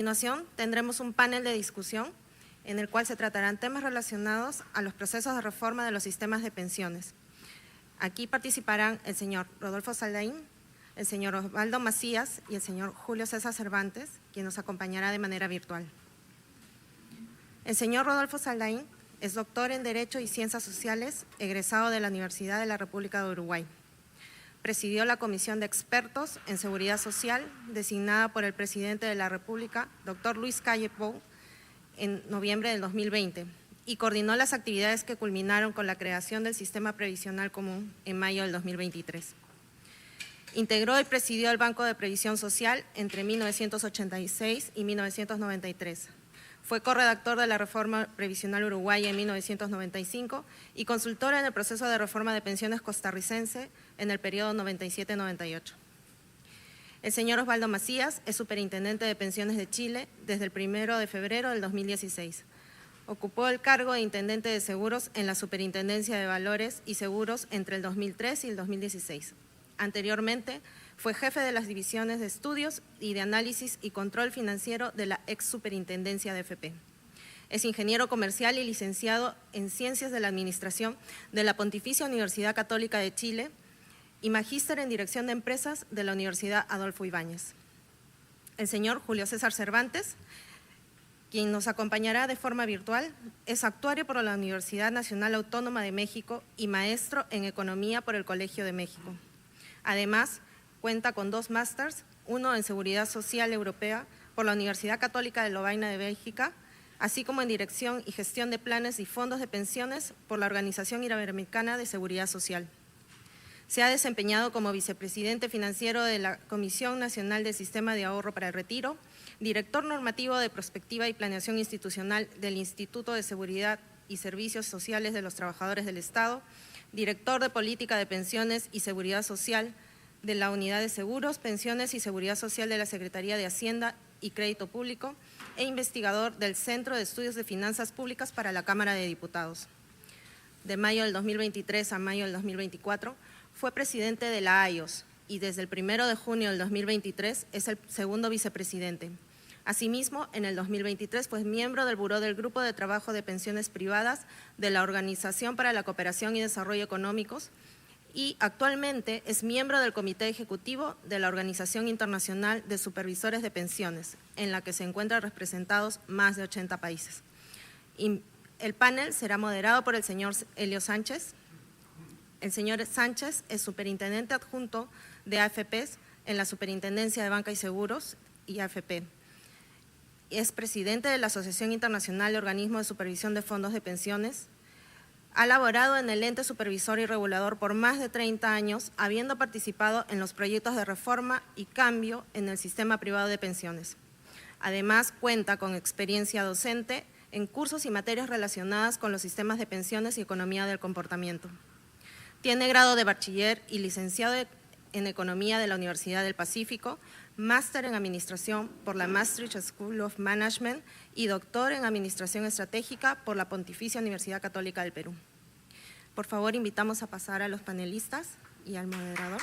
continuación tendremos un panel de discusión en el cual se tratarán temas relacionados a los procesos de reforma de los sistemas de pensiones. Aquí participarán el señor Rodolfo Saldaín, el señor Osvaldo Macías y el señor Julio César Cervantes, quien nos acompañará de manera virtual. El señor Rodolfo Saldaín es doctor en Derecho y Ciencias Sociales, egresado de la Universidad de la República de Uruguay. Presidió la Comisión de Expertos en Seguridad Social, designada por el presidente de la República, doctor Luis Calle Pou, en noviembre del 2020, y coordinó las actividades que culminaron con la creación del Sistema Previsional Común en mayo del 2023. Integró y presidió el Banco de Previsión Social entre 1986 y 1993. Fue corredactor de la Reforma Previsional Uruguaya en 1995 y consultor en el proceso de reforma de pensiones costarricense en el periodo 97-98. El señor Osvaldo Macías es superintendente de pensiones de Chile desde el 1 de febrero del 2016. Ocupó el cargo de intendente de seguros en la Superintendencia de Valores y Seguros entre el 2003 y el 2016. Anteriormente, fue jefe de las divisiones de estudios y de análisis y control financiero de la ex Superintendencia de FP. Es ingeniero comercial y licenciado en Ciencias de la Administración de la Pontificia Universidad Católica de Chile y magíster en Dirección de Empresas de la Universidad Adolfo Ibáñez. El señor Julio César Cervantes, quien nos acompañará de forma virtual, es actuario por la Universidad Nacional Autónoma de México y maestro en Economía por el Colegio de México. Además, cuenta con 2 másters, uno en Seguridad Social Europea por la Universidad Católica de Lovaina de Bélgica, así como en Dirección y Gestión de Planes y Fondos de Pensiones por la Organización Iberoamericana de Seguridad Social. Se ha desempeñado como vicepresidente financiero de la Comisión Nacional del Sistema de Ahorro para el Retiro, director normativo de Prospectiva y Planeación Institucional del Instituto de Seguridad y Servicios Sociales de los Trabajadores del Estado, director de Política de Pensiones y Seguridad Social de la Unidad de Seguros, Pensiones y Seguridad Social de la Secretaría de Hacienda y Crédito Público e investigador del Centro de Estudios de Finanzas Públicas para la Cámara de Diputados. De mayo del 2023 a mayo del 2024 fue presidente de la AIOS y desde el 1 de junio del 2023 es el segundo vicepresidente. Asimismo, en el 2023 fue miembro del Buró del Grupo de Trabajo de Pensiones Privadas de la Organización para la Cooperación y Desarrollo Económicos y actualmente es miembro del Comité Ejecutivo de la Organización Internacional de Supervisores de Pensiones, en la que se encuentran representados más de 80 países. Y el panel será moderado por el señor Helio Sánchez. El señor Sánchez es superintendente adjunto de AFPs en la Superintendencia de Banca y Seguros y AFP. Es presidente de la Asociación Internacional de Organismos de Supervisión de Fondos de Pensiones. Ha laborado en el ente supervisor y regulador por más de 30 años, habiendo participado en los proyectos de reforma y cambio en el sistema privado de pensiones. Además, cuenta con experiencia docente en cursos y materias relacionadas con los sistemas de pensiones y economía del comportamiento. Tiene grado de bachiller y licenciado en Economía de la Universidad del Pacífico, máster en Administración por la Maastricht School of Management y doctor en Administración Estratégica por la Pontificia Universidad Católica del Perú. Por favor, invitamos a pasar a los panelistas y al moderador.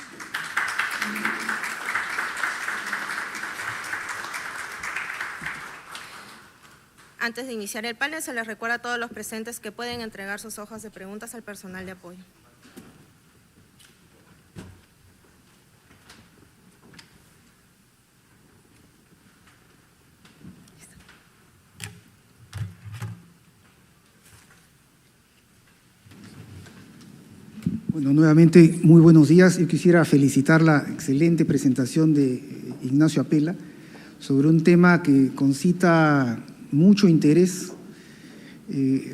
Antes de iniciar el panel, se les recuerda a todos los presentes que pueden entregar sus hojas de preguntas al personal de apoyo. Bueno, nuevamente, muy buenos días. Yo quisiera felicitar la excelente presentación de Ignacio Apela sobre un tema que concita mucho interés,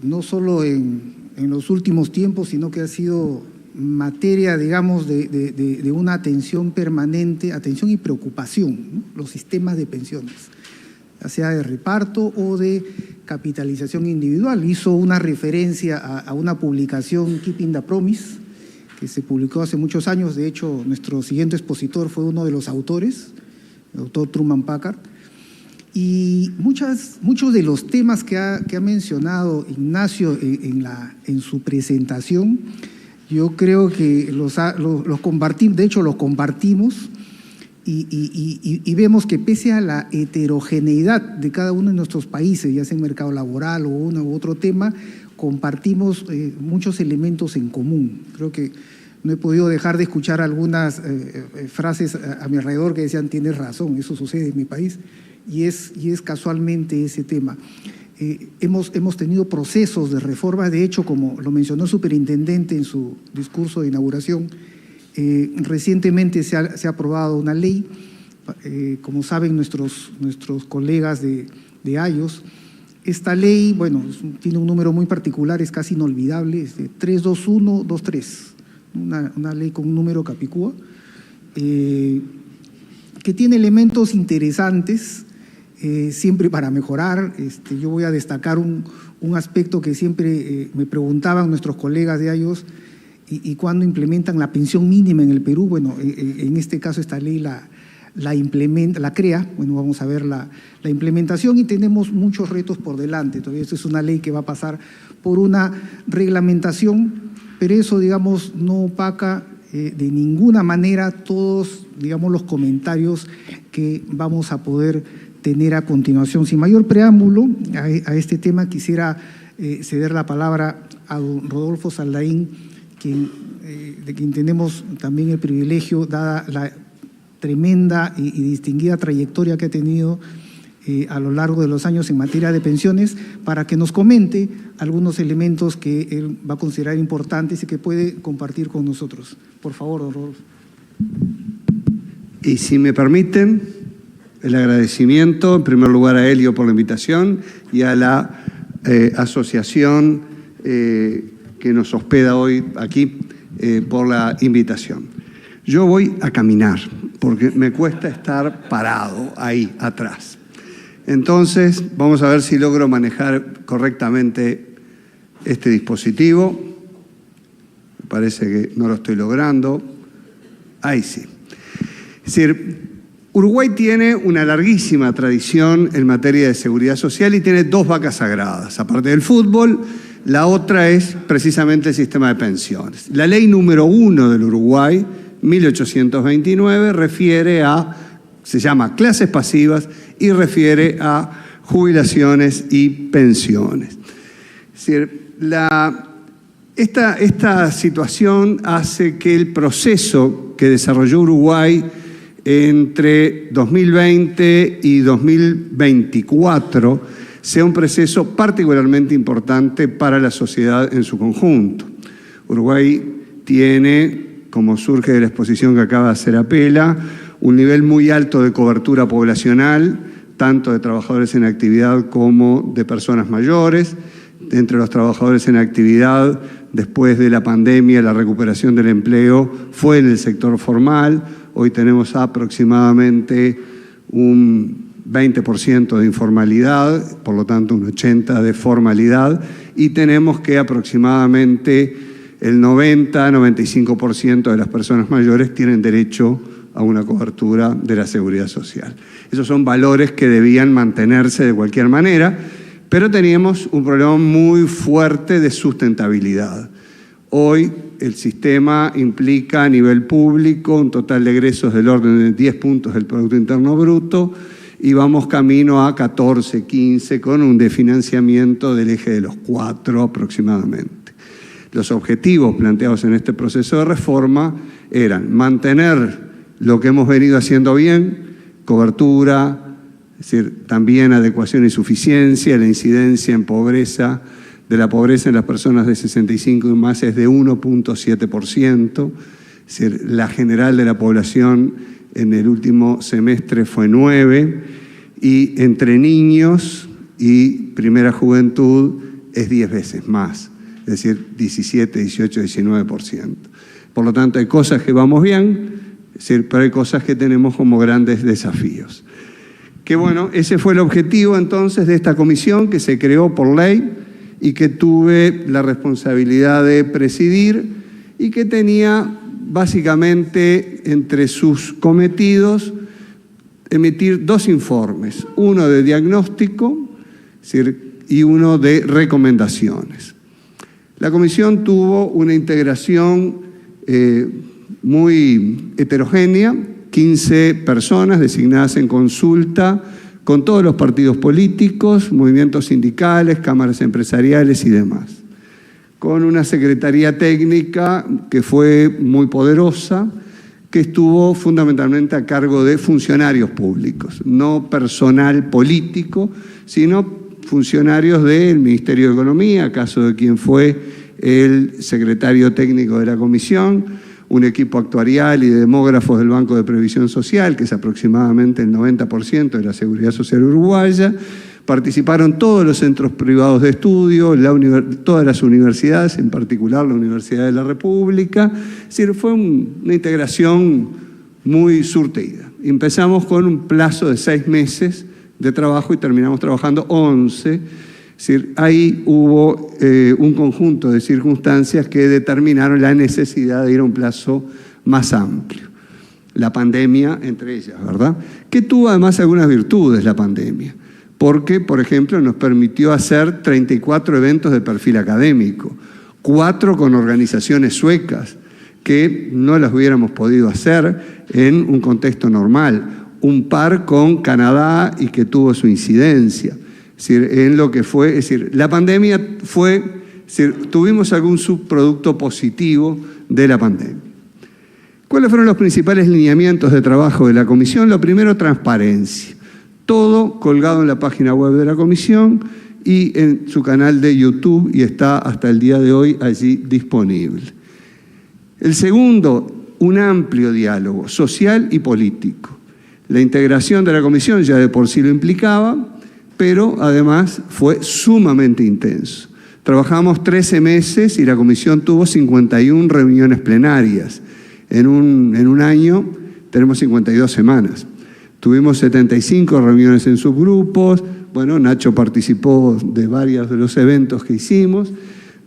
no solo en los últimos tiempos, sino que ha sido materia, digamos, de una atención permanente, atención y preocupación, ¿no? Los sistemas de pensiones, ya sea de reparto o de capitalización individual. Hizo una referencia a una publicación, Keeping the Promise, que se publicó hace muchos años. De hecho, nuestro siguiente expositor fue uno de los autores, el doctor Truman Packard. Y muchos de los temas que ha mencionado Ignacio en su presentación, yo creo que los compartimos, de hecho los compartimos, y vemos que pese a la heterogeneidad de cada uno de nuestros países, ya sea en mercado laboral o uno u otro tema, compartimos muchos elementos en común. Creo que no he podido dejar de escuchar algunas frases a mi alrededor que decían, tienes razón, eso sucede en mi país, y es casualmente ese tema. Hemos tenido procesos de reforma, de hecho, como lo mencionó el superintendente en su discurso de inauguración, recientemente se ha aprobado una ley, como saben nuestros colegas de AYOS. Esta ley, bueno, tiene un número muy particular, es casi inolvidable, es de 32123, una ley con un número capicúa, que tiene elementos interesantes, siempre para mejorar. Yo voy a destacar un aspecto que siempre me preguntaban nuestros colegas de AYOS, y cuando implementan la pensión mínima en el Perú. Bueno, en este caso esta ley la implementa, la crea. Bueno, vamos a ver la implementación, y tenemos muchos retos por delante. Todavía esto es una ley que va a pasar por una reglamentación, pero eso, digamos, no opaca de ninguna manera todos, digamos, los comentarios que vamos a poder tener a continuación. Sin mayor preámbulo a este tema, quisiera ceder la palabra a don Rodolfo Saldaín, de quien tenemos también el privilegio, dada la tremenda y distinguida trayectoria que ha tenido a lo largo de los años en materia de pensiones, para que nos comente algunos elementos que él va a considerar importantes y que puede compartir con nosotros. Por favor, don Rodolfo. Y si me permiten, el agradecimiento en primer lugar a Helio por la invitación y a la asociación que nos hospeda hoy aquí por la invitación. Yo voy a caminar porque me cuesta estar parado ahí atrás. Entonces, vamos a ver si logro manejar correctamente este dispositivo. Me parece que no lo estoy logrando. Ahí sí. Es decir, Uruguay tiene una larguísima tradición en materia de seguridad social y tiene dos vacas sagradas. Aparte del fútbol, la otra es precisamente el sistema de pensiones. La ley número 1 del Uruguay, 1829, se llama clases pasivas y refiere a jubilaciones y pensiones. Es decir, esta situación hace que el proceso que desarrolló Uruguay entre 2020 y 2024 sea un proceso particularmente importante para la sociedad en su conjunto. Uruguay tiene, como surge de la exposición que acaba de hacer Apela, un nivel muy alto de cobertura poblacional, tanto de trabajadores en actividad como de personas mayores. Entre los trabajadores en actividad, después de la pandemia, la recuperación del empleo fue en el sector formal. Hoy tenemos aproximadamente un 20% de informalidad, por lo tanto un 80% de formalidad, y tenemos que aproximadamente el 90-95% de las personas mayores tienen derecho a una cobertura de la seguridad social. Esos son valores que debían mantenerse de cualquier manera, pero teníamos un problema muy fuerte de sustentabilidad. Hoy el sistema implica a nivel público un total de egresos del orden de 10 puntos del Producto Interno Bruto, y vamos camino a 14, 15, con un desfinanciamiento del eje de los 4 aproximadamente. Los objetivos planteados en este proceso de reforma eran mantener lo que hemos venido haciendo bien, cobertura, es decir, también adecuación y suficiencia. La incidencia en pobreza, de la pobreza en las personas de 65 y más es de 1.7%, es decir, la general de la población en el último semestre fue 9%, y entre niños y primera juventud es 10 veces más, es decir, 17, 18, 19%. Por lo tanto, hay cosas que vamos bien, es decir, pero hay cosas que tenemos como grandes desafíos. Que bueno, ese fue el objetivo entonces de esta comisión que se creó por ley y que tuve la responsabilidad de presidir, y que tenía básicamente entre sus cometidos emitir dos informes, uno de diagnóstico, es decir, y uno de recomendaciones. La comisión tuvo una integración muy heterogénea, 15 personas designadas en consulta con todos los partidos políticos, movimientos sindicales, cámaras empresariales y demás. Con una secretaría técnica que fue muy poderosa, que estuvo fundamentalmente a cargo de funcionarios públicos, no personal político, sino funcionarios del Ministerio de Economía, caso de quien fue el secretario técnico de la comisión, un equipo actuarial y de demógrafos del Banco de Previsión Social, que es aproximadamente el 90% de la Seguridad Social uruguaya. Participaron todos los centros privados de estudio, todas las universidades, en particular la Universidad de la República. Es decir, fue una integración muy surtida. Empezamos con un plazo de 6 meses de trabajo y terminamos trabajando 11. Es decir, ahí hubo un conjunto de circunstancias que determinaron la necesidad de ir a un plazo más amplio. La pandemia, entre ellas, ¿verdad? Que tuvo además algunas virtudes la pandemia. Porque, por ejemplo, nos permitió hacer 34 eventos de perfil académico, 4 con organizaciones suecas, que no las hubiéramos podido hacer en un contexto normal, un par con Canadá y que tuvo su incidencia. Es decir, en lo que fue, es decir, la pandemia fue, es decir, tuvimos algún subproducto positivo de la pandemia. ¿Cuáles fueron los principales lineamientos de trabajo de la comisión? Lo primero, transparencia. Todo colgado en la página web de la comisión y en su canal de YouTube, y está hasta el día de hoy allí disponible. El segundo, un amplio diálogo social y político. La integración de la comisión ya de por sí lo implicaba, pero además fue sumamente intenso. Trabajamos 13 meses y la comisión tuvo 51 reuniones plenarias. En un año tenemos 52 semanas. Tuvimos 75 reuniones en subgrupos. Bueno, Nacho participó de varios de los eventos que hicimos.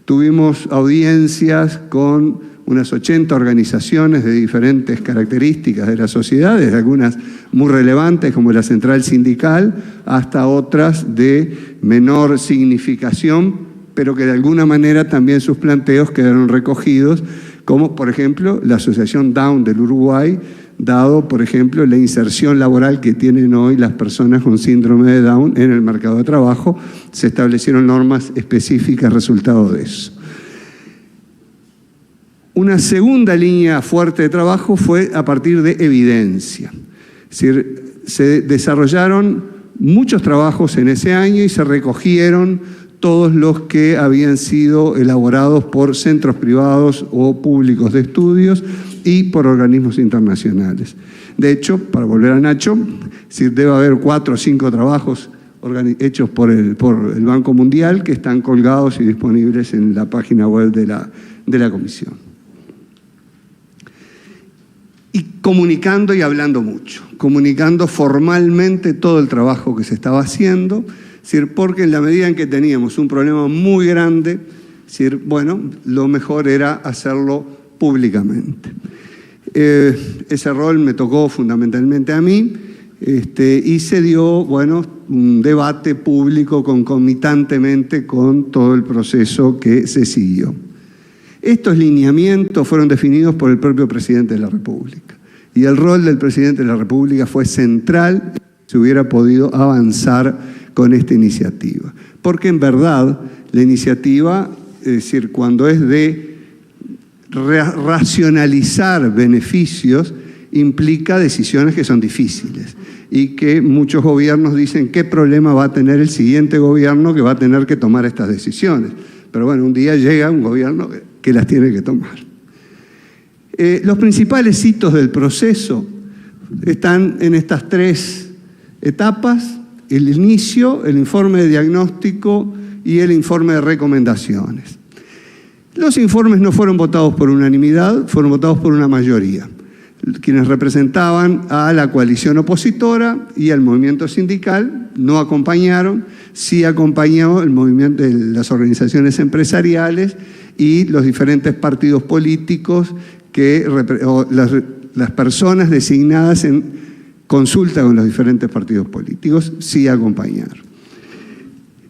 Tuvimos audiencias con unas 80 organizaciones de diferentes características de la sociedad, desde algunas muy relevantes como la Central Sindical, hasta otras de menor significación, pero que de alguna manera también sus planteos quedaron recogidos, como por ejemplo la Asociación Down del Uruguay, dado, por ejemplo, la inserción laboral que tienen hoy las personas con síndrome de Down en el mercado de trabajo. Se establecieron normas específicas resultado de eso. Una segunda línea fuerte de trabajo fue a partir de evidencia. Es decir, se desarrollaron muchos trabajos en ese año y se recogieron todos los que habían sido elaborados por centros privados o públicos de estudios y por organismos internacionales. De hecho, para volver a Nacho, debe haber 4 o 5 trabajos hechos por el Banco Mundial que están colgados y disponibles en la página web de la comisión. Y comunicando y hablando mucho, comunicando formalmente todo el trabajo que se estaba haciendo, porque en la medida en que teníamos un problema muy grande, bueno, lo mejor era hacerlo públicamente. Ese rol me tocó fundamentalmente a mí, y se dio, bueno, un debate público concomitantemente con todo el proceso que se siguió. Estos lineamientos fueron definidos por el propio presidente de la República, y el rol del presidente de la República fue central si se hubiera podido avanzar con esta iniciativa. Porque en verdad la iniciativa, es decir, cuando es de racionalizar beneficios, implica decisiones que son difíciles y que muchos gobiernos dicen qué problema va a tener el siguiente gobierno que va a tener que tomar estas decisiones. Pero bueno, un día llega un gobierno que las tiene que tomar. Los principales hitos del proceso están en estas 3 etapas: el inicio, el informe de diagnóstico y el informe de recomendaciones. Los informes no fueron votados por unanimidad, fueron votados por una mayoría. Quienes representaban a la coalición opositora y al movimiento sindical no acompañaron, sí acompañó el movimiento de las organizaciones empresariales y los diferentes partidos políticos o las personas designadas en consulta con los diferentes partidos políticos, sí acompañaron.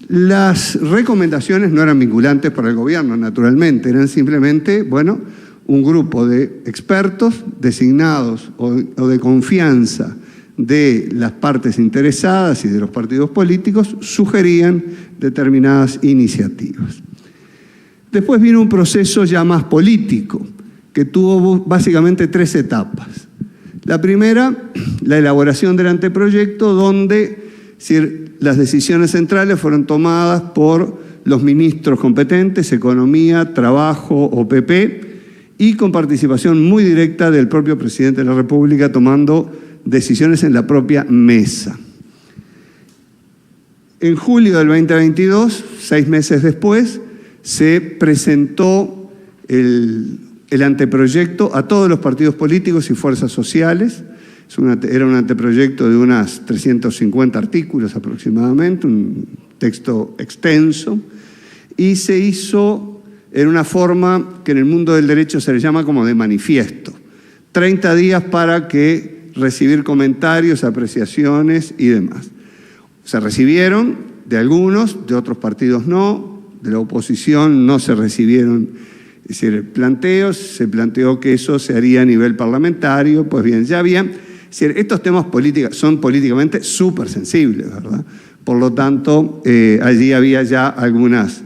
Las recomendaciones no eran vinculantes para el gobierno, naturalmente, eran simplemente, bueno, un grupo de expertos designados o de confianza de las partes interesadas y de los partidos políticos sugerían determinadas iniciativas. Después vino un proceso ya más político, que tuvo básicamente 3 etapas. La primera, la elaboración del anteproyecto, donde las decisiones centrales fueron tomadas por los ministros competentes, Economía, Trabajo o PP, y con participación muy directa del propio presidente de la República, tomando decisiones en la propia mesa. En julio del 2022, 6 meses después, se presentó el anteproyecto a todos los partidos políticos y fuerzas sociales. Era un anteproyecto de unas 350 artículos aproximadamente, un texto extenso, y se hizo en una forma que en el mundo del derecho se le llama como de manifiesto. 30 días para recibir comentarios, apreciaciones y demás. Se recibieron de algunos, de otros partidos no, de la oposición no se recibieron planteos, se planteó que eso se haría a nivel parlamentario, pues bien, ya había. Estos temas son políticamente súper sensibles, ¿verdad? Por lo tanto, allí había ya algunos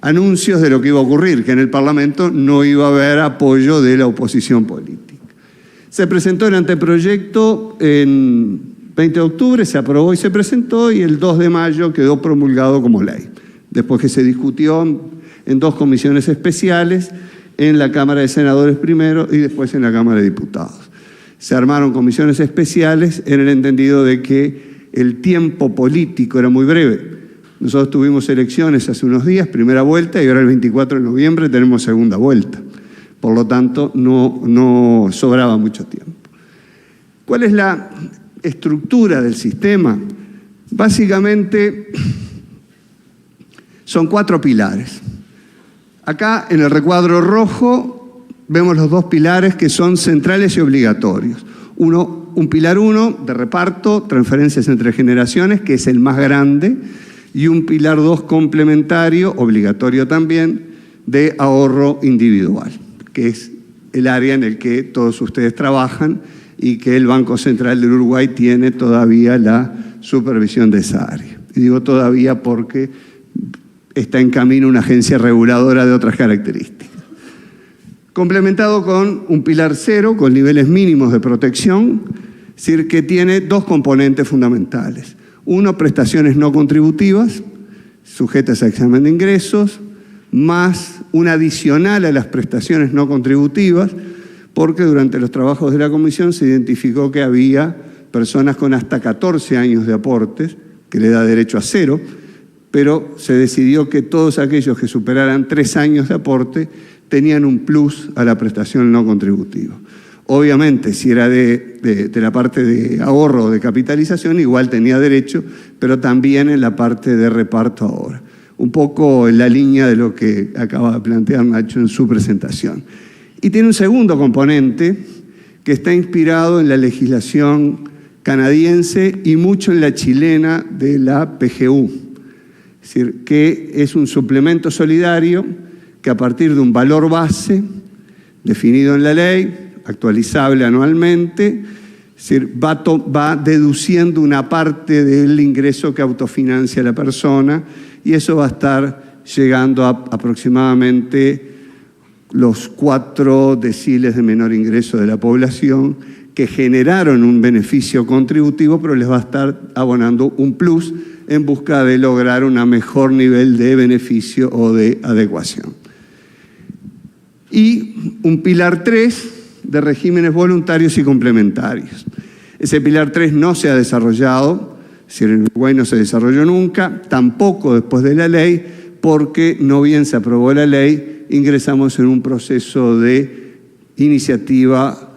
anuncios de lo que iba a ocurrir, que en el Parlamento no iba a haber apoyo de la oposición política. Se presentó el anteproyecto en 20 de octubre, se aprobó y se presentó, y el 2 de mayo quedó promulgado como ley, después que se discutió en 2 comisiones especiales, en la Cámara de Senadores primero y después en la Cámara de Diputados. Se armaron comisiones especiales en el entendido de que el tiempo político era muy breve. Nosotros tuvimos elecciones hace unos días, primera vuelta, y ahora el 24 de noviembre tenemos segunda vuelta. Por lo tanto, no sobraba mucho tiempo. ¿Cuál es la estructura del sistema? Básicamente son 4 pilares. Acá en el recuadro rojo vemos los 2 pilares que son centrales y obligatorios. Un pilar 1 de reparto, transferencias entre generaciones, que es el más grande, y un pilar 2 complementario, obligatorio también, de ahorro individual, que es el área en el que todos ustedes trabajan y que el Banco Central del Uruguay tiene todavía la supervisión de esa área. Y digo todavía porque está en camino una agencia reguladora de otras características. Complementado con un pilar 0, con niveles mínimos de protección, es decir, que tiene 2 componentes fundamentales. Uno, prestaciones no contributivas, sujetas a examen de ingresos, más un adicional a las prestaciones no contributivas, porque durante los trabajos de la comisión se identificó que había personas con hasta 14 años de aportes, que le da derecho a 0, pero se decidió que todos aquellos que superaran 3 años de aporte tenían un plus a la prestación no contributiva. Obviamente, si era de la parte de ahorro o de capitalización, igual tenía derecho, pero también en la parte de reparto ahora. Un poco en la línea de lo que acaba de plantear Nacho en su presentación. Y tiene un segundo componente que está inspirado en la legislación canadiense y mucho en la chilena de la PGU. Es decir, que es un suplemento solidario que a partir de un valor base definido en la ley, actualizable anualmente, es decir, va deduciendo una parte del ingreso que autofinancia la persona, y eso va a estar llegando a aproximadamente los 4 deciles de menor ingreso de la población que generaron un beneficio contributivo, pero les va a estar abonando un plus en busca de lograr un mejor nivel de beneficio o de adecuación. Y un pilar 3 de regímenes voluntarios y complementarios. Ese pilar 3 no se ha desarrollado, es decir, en Uruguay no se desarrolló nunca, tampoco después de la ley, porque no bien se aprobó la ley, ingresamos en un proceso de iniciativa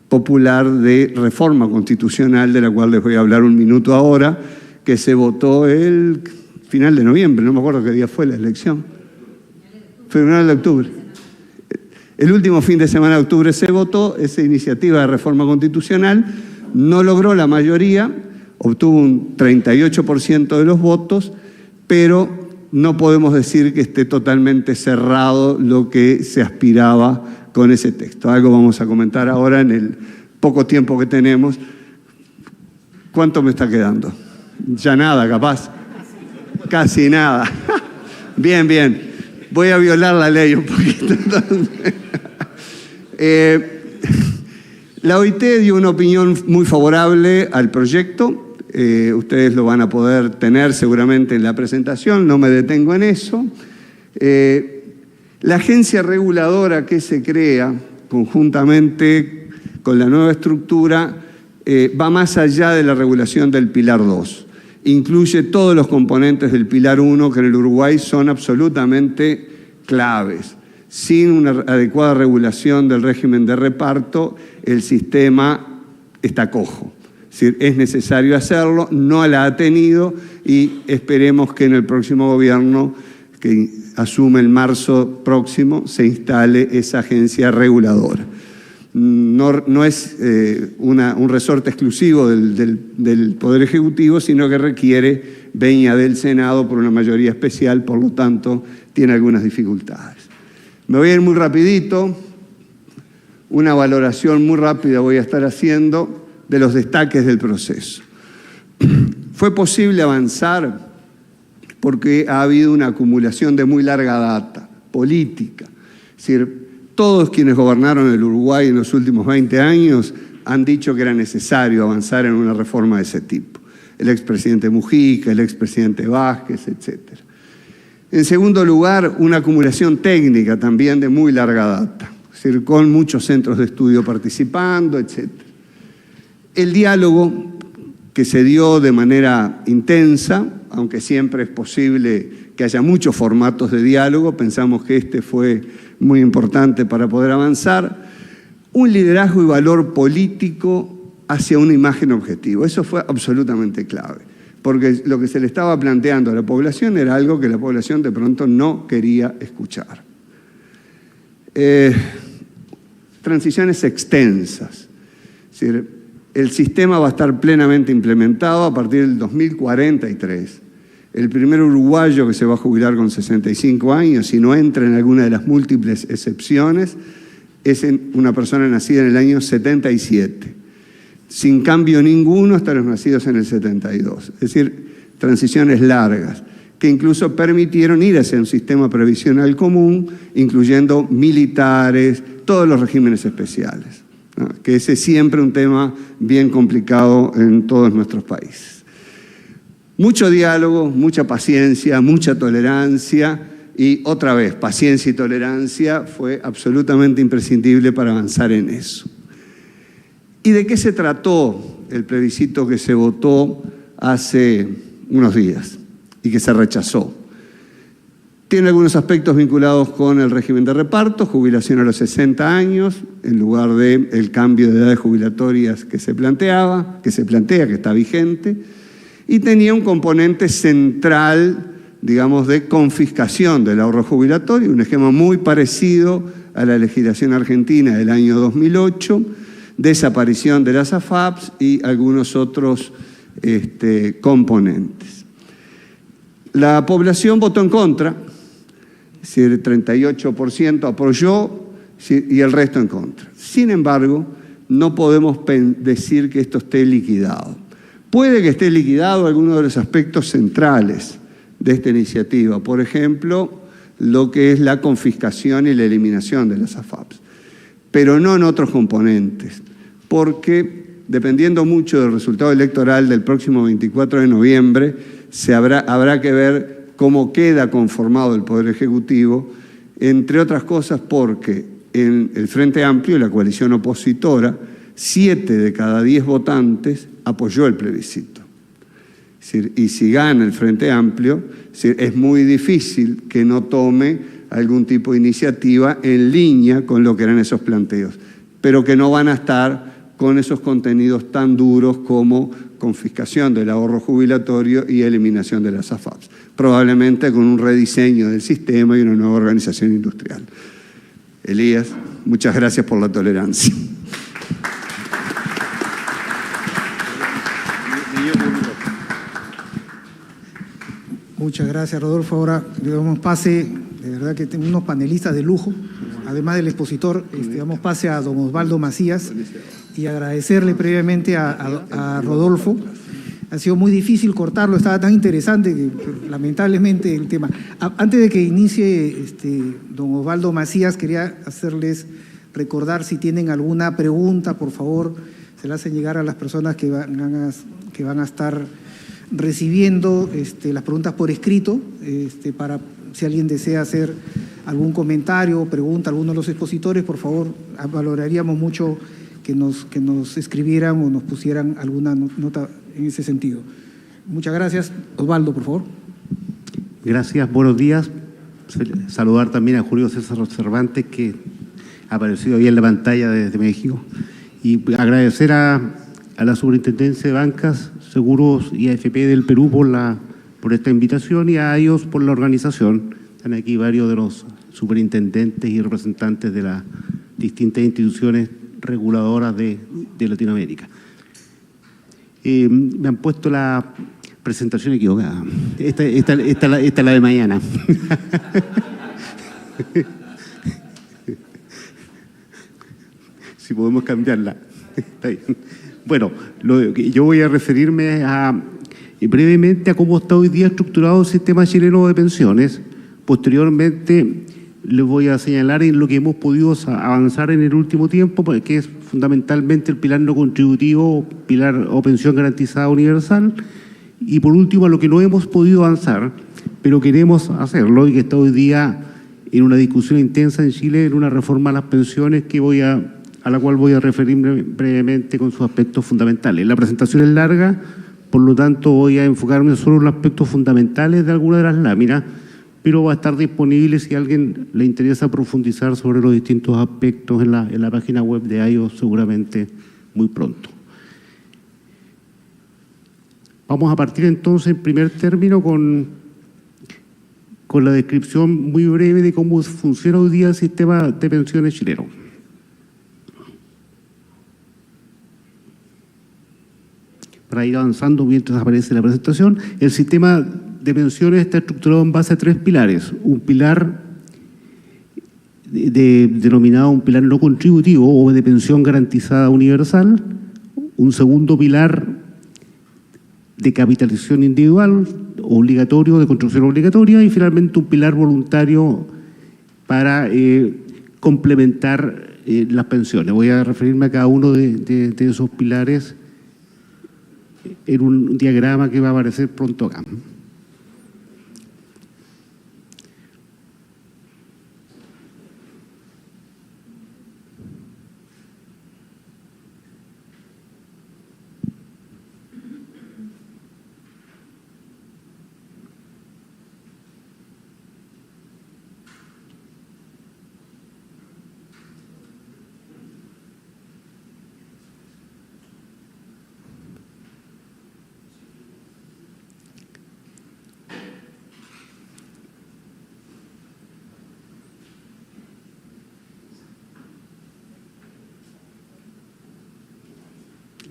popular de reforma constitucional, de la cual les voy a hablar un minuto ahora, que se votó el final de noviembre, no me acuerdo qué día fue la elección. Final de octubre. El último fin de semana de octubre se votó esa iniciativa de reforma constitucional, no logró la mayoría, obtuvo un 38% de los votos, pero no podemos decir que esté totalmente cerrado lo que se aspiraba con ese texto. Algo vamos a comentar ahora en el poco tiempo que tenemos. ¿Cuánto me está quedando? Ya nada, capaz. Casi nada. Bien, bien. Voy a violar la ley un poquito. La OIT dio una opinión muy favorable al proyecto. Ustedes lo van a poder tener seguramente en la presentación, no me detengo en eso. La agencia reguladora que se crea conjuntamente con la nueva estructura va más allá de la regulación del Pilar 2. Incluye todos los componentes del Pilar 1 que en el Uruguay son absolutamente claves. Sin una adecuada regulación del régimen de reparto, el sistema está cojo. Es decir, es necesario hacerlo, no la ha tenido y esperemos que en el próximo gobierno, que asume el marzo próximo, se instale esa agencia reguladora. No es un resorte exclusivo del Poder Ejecutivo, sino que requiere venia del Senado por una mayoría especial, por lo tanto, tiene algunas dificultades. Me voy a ir muy rapidito, una valoración muy rápida voy a estar haciendo de los destaques del proceso. Fue posible avanzar porque ha habido una acumulación de muy larga data, política. Es decir, todos quienes gobernaron el Uruguay en los últimos 20 años han dicho que era necesario avanzar en una reforma de ese tipo. El expresidente Mujica, el expresidente Vázquez, etc. En segundo lugar, una acumulación técnica también de muy larga data, es decir, con muchos centros de estudio participando, etc. El diálogo que se dio de manera intensa, aunque siempre es posible que haya muchos formatos de diálogo, pensamos que este fue muy importante para poder avanzar. Un liderazgo y valor político hacia una imagen objetivo. Eso fue absolutamente clave, porque lo que se le estaba planteando a la población era algo que la población de pronto no quería escuchar. Transiciones extensas. Es decir, el sistema va a estar plenamente implementado a partir del 2043. El primer uruguayo que se va a jubilar con 65 años, si no entra en alguna de las múltiples excepciones, es una persona nacida en el año 77. Sin cambio ninguno hasta los nacidos en el 72. Es decir, transiciones largas, que incluso permitieron ir hacia un sistema previsional común, incluyendo militares, todos los regímenes especiales, ¿no? Que ese es siempre un tema bien complicado en todos nuestros países. Mucho diálogo, mucha paciencia, mucha tolerancia y otra vez, paciencia y tolerancia fue absolutamente imprescindible para avanzar en eso. ¿Y de qué se trató el plebiscito que se votó hace unos días y que se rechazó? Tiene algunos aspectos vinculados con el régimen de reparto, jubilación a los 60 años, en lugar del cambio de edades jubilatorias que se plantea, que está vigente, y tenía un componente central, digamos, de confiscación del ahorro jubilatorio, un esquema muy parecido a la legislación argentina del año 2008, desaparición de las AFAPs y algunos otros componentes. La población votó en contra, es decir, el 38% apoyó y el resto en contra. Sin embargo, no podemos decir que esto esté liquidado. Puede que esté liquidado algunos de los aspectos centrales de esta iniciativa, por ejemplo, lo que es la confiscación y la eliminación de las AFAPs, pero no en otros componentes, porque dependiendo mucho del resultado electoral del próximo 24 de noviembre, habrá que ver cómo queda conformado el Poder Ejecutivo, entre otras cosas porque en el Frente Amplio, la coalición opositora, 7 de cada 10 votantes apoyó el plebiscito. Es decir, y si gana el Frente Amplio, es muy difícil que no tome algún tipo de iniciativa en línea con lo que eran esos planteos, pero que no van a estar con esos contenidos tan duros como confiscación del ahorro jubilatorio y eliminación de las AFAPs, probablemente con un rediseño del sistema y una nueva organización industrial. Elías, muchas gracias por la tolerancia. Muchas gracias, Rodolfo. Ahora le damos pase, de verdad que tenemos unos panelistas de lujo, además del expositor, damos pase a don Osvaldo Macías y agradecerle previamente a Rodolfo. Ha sido muy difícil cortarlo, estaba tan interesante que lamentablemente el tema. Antes de que inicie don Osvaldo Macías, quería hacerles recordar si tienen alguna pregunta, por favor, se la hacen llegar a las personas que van a estar recibiendo las preguntas por escrito, para si alguien desea hacer algún comentario o pregunta a alguno de los expositores, por favor, valoraríamos mucho que nos escribieran o nos pusieran alguna nota en ese sentido. Muchas gracias. Osvaldo, por favor. Gracias, buenos días. Saludar también a Julio César Cervantes, que ha aparecido ahí en la pantalla desde México, y agradecer a la Superintendencia de Bancas, Seguros y AFP del Perú por esta invitación, y a ellos por la organización. Están aquí varios de los superintendentes y representantes de las distintas instituciones reguladoras de Latinoamérica. Me han puesto la presentación equivocada. Esta es la de mañana. Si podemos cambiarla. Está bien. Bueno, yo voy a referirme brevemente a cómo está hoy día estructurado el sistema chileno de pensiones. Posteriormente les voy a señalar en lo que hemos podido avanzar en el último tiempo, que es fundamentalmente el pilar no contributivo, pilar o pensión garantizada universal, y por último a lo que no hemos podido avanzar, pero queremos hacerlo y que está hoy día en una discusión intensa en Chile, en una reforma a las pensiones a la cual voy a referirme brevemente con sus aspectos fundamentales. La presentación es larga, por lo tanto voy a enfocarme solo en los aspectos fundamentales de alguna de las láminas, pero va a estar disponible si a alguien le interesa profundizar sobre los distintos aspectos en la página web de AIO, seguramente muy pronto. Vamos a partir entonces en primer término con la descripción muy breve de cómo funciona hoy día el sistema de pensiones chileno. Para ir avanzando mientras aparece la presentación, el sistema de pensiones está estructurado en base a 3 pilares. Un pilar denominado un pilar no contributivo o de pensión garantizada universal, un segundo pilar de capitalización individual obligatorio, de construcción obligatoria, y finalmente un pilar voluntario para complementar las pensiones. Voy a referirme a cada uno de esos pilares en un diagrama que va a aparecer pronto acá.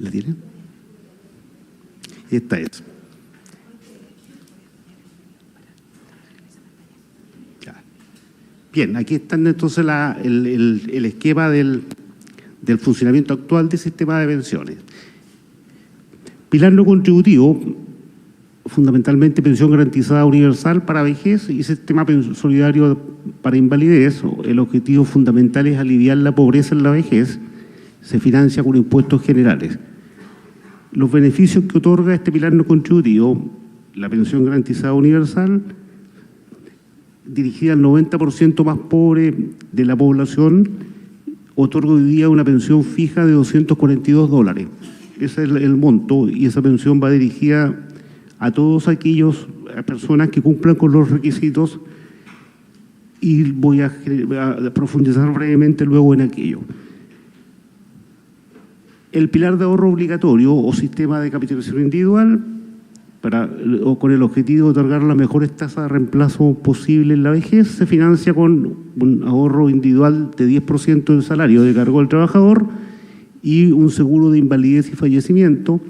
¿La tienen? Esta es. Bien, aquí está entonces el esquema del funcionamiento actual del sistema de pensiones. Pilar no contributivo, fundamentalmente pensión garantizada universal para vejez y sistema solidario para invalidez. El objetivo fundamental es aliviar la pobreza en la vejez. Se financia con impuestos generales. Los beneficios que otorga este pilar no contributivo, la pensión garantizada universal, dirigida al 90% más pobre de la población, otorga hoy día una pensión fija de $242. Ese es el monto, y esa pensión va dirigida a todos aquellos personas que cumplan con los requisitos, y voy a profundizar brevemente luego en aquello. El pilar de ahorro obligatorio o sistema de capitalización individual, con el objetivo de otorgar las mejores tasas de reemplazo posible en la vejez, se financia con un ahorro individual de 10% del salario de cargo del trabajador y un seguro de invalidez y fallecimiento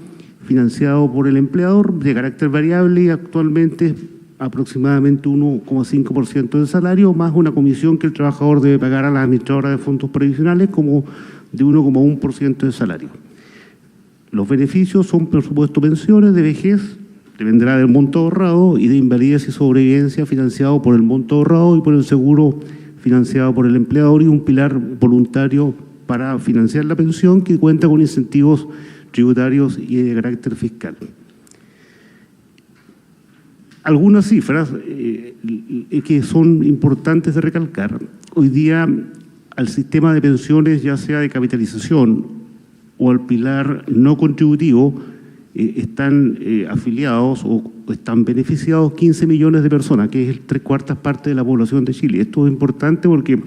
financiado por el empleador de carácter variable, y actualmente aproximadamente 1,5% del salario, más una comisión que el trabajador debe pagar a la administradora de fondos previsionales como de 1,1% del salario. Los beneficios son, por supuesto, pensiones de vejez, dependerá del monto ahorrado, y de invalidez y sobrevivencia financiado por el monto ahorrado y por el seguro financiado por el empleador, y un pilar voluntario para financiar la pensión que cuenta con incentivos tributarios y de carácter fiscal. Algunas cifras que son importantes de recalcar. Hoy día al sistema de pensiones, ya sea de capitalización o al pilar no contributivo, están afiliados o están beneficiados 15 millones de personas, que es 3/4 parte de la población de Chile. Esto es importante porque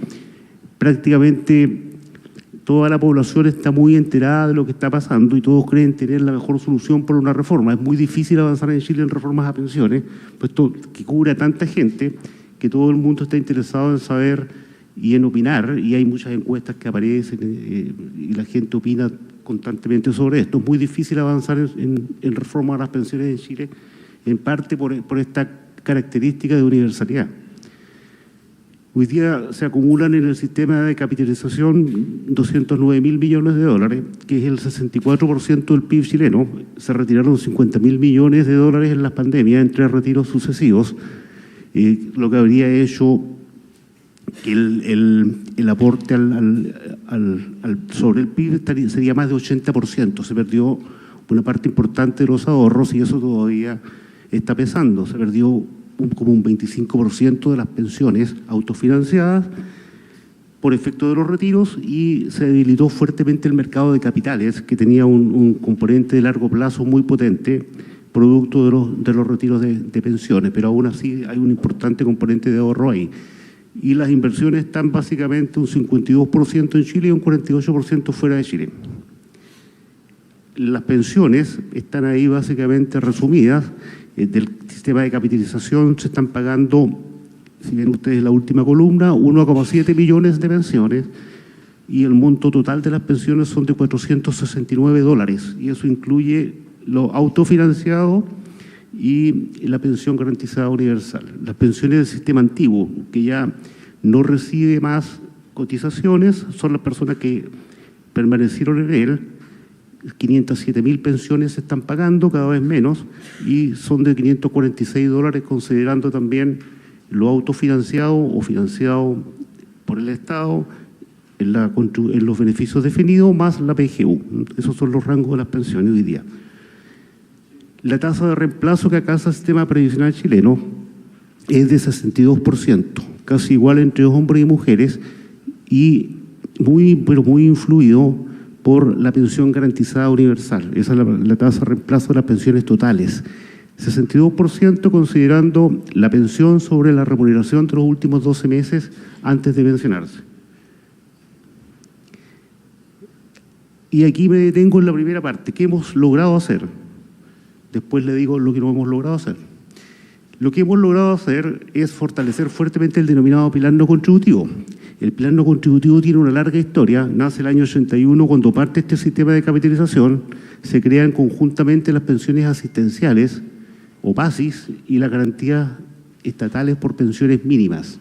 prácticamente toda la población está muy enterada de lo que está pasando y todos creen tener la mejor solución por una reforma. Es muy difícil avanzar en Chile en reformas a pensiones, puesto que cubre a tanta gente que todo el mundo está interesado en saber y en opinar, y hay muchas encuestas que aparecen y la gente opina constantemente sobre esto. Es muy difícil avanzar en reforma a las pensiones en Chile, en parte por esta característica de universalidad. Hoy día se acumulan en el sistema de capitalización 209.000 millones de dólares, que es el 64% del PIB chileno. Se retiraron 50.000 millones de dólares en las pandemias en 3 retiros sucesivos, lo que habría hecho que el aporte sobre el PIB sería más de 80%. Se perdió una parte importante de los ahorros y eso todavía está pesando. Se perdió como un 25% de las pensiones autofinanciadas por efecto de los retiros, y se debilitó fuertemente el mercado de capitales, que tenía un componente de largo plazo muy potente, producto de los retiros de pensiones, pero aún así hay un importante componente de ahorro ahí. Y las inversiones están básicamente un 52% en Chile y un 48% fuera de Chile. Las pensiones están ahí básicamente resumidas. Del sistema de capitalización se están pagando, si ven ustedes la última columna, 1,7 millones de pensiones, y el monto total de las pensiones son de $469, y eso incluye lo autofinanciado y la pensión garantizada universal. Las pensiones del sistema antiguo, que ya no recibe más cotizaciones, son las personas que permanecieron en él. 507.000 pensiones se están pagando, cada vez menos, y son de $546, considerando también lo autofinanciado o financiado por el Estado en los beneficios definidos, más la PGU. Esos son los rangos de las pensiones hoy día. La tasa de reemplazo que alcanza el sistema previsional chileno es de 62%, casi igual entre hombres y mujeres, y pero muy influido por la pensión garantizada universal. Esa es la tasa de reemplazo de las pensiones totales. 62% considerando la pensión sobre la remuneración de los últimos 12 meses antes de pensionarse. Y aquí me detengo en la primera parte. ¿Qué hemos logrado hacer? Después le digo lo que no hemos logrado hacer. Lo que hemos logrado hacer es fortalecer fuertemente el denominado pilar no contributivo. El pilar no contributivo tiene una larga historia, nace el año 81 cuando parte este sistema de capitalización, se crean conjuntamente las pensiones asistenciales o PASIS y las garantías estatales por pensiones mínimas.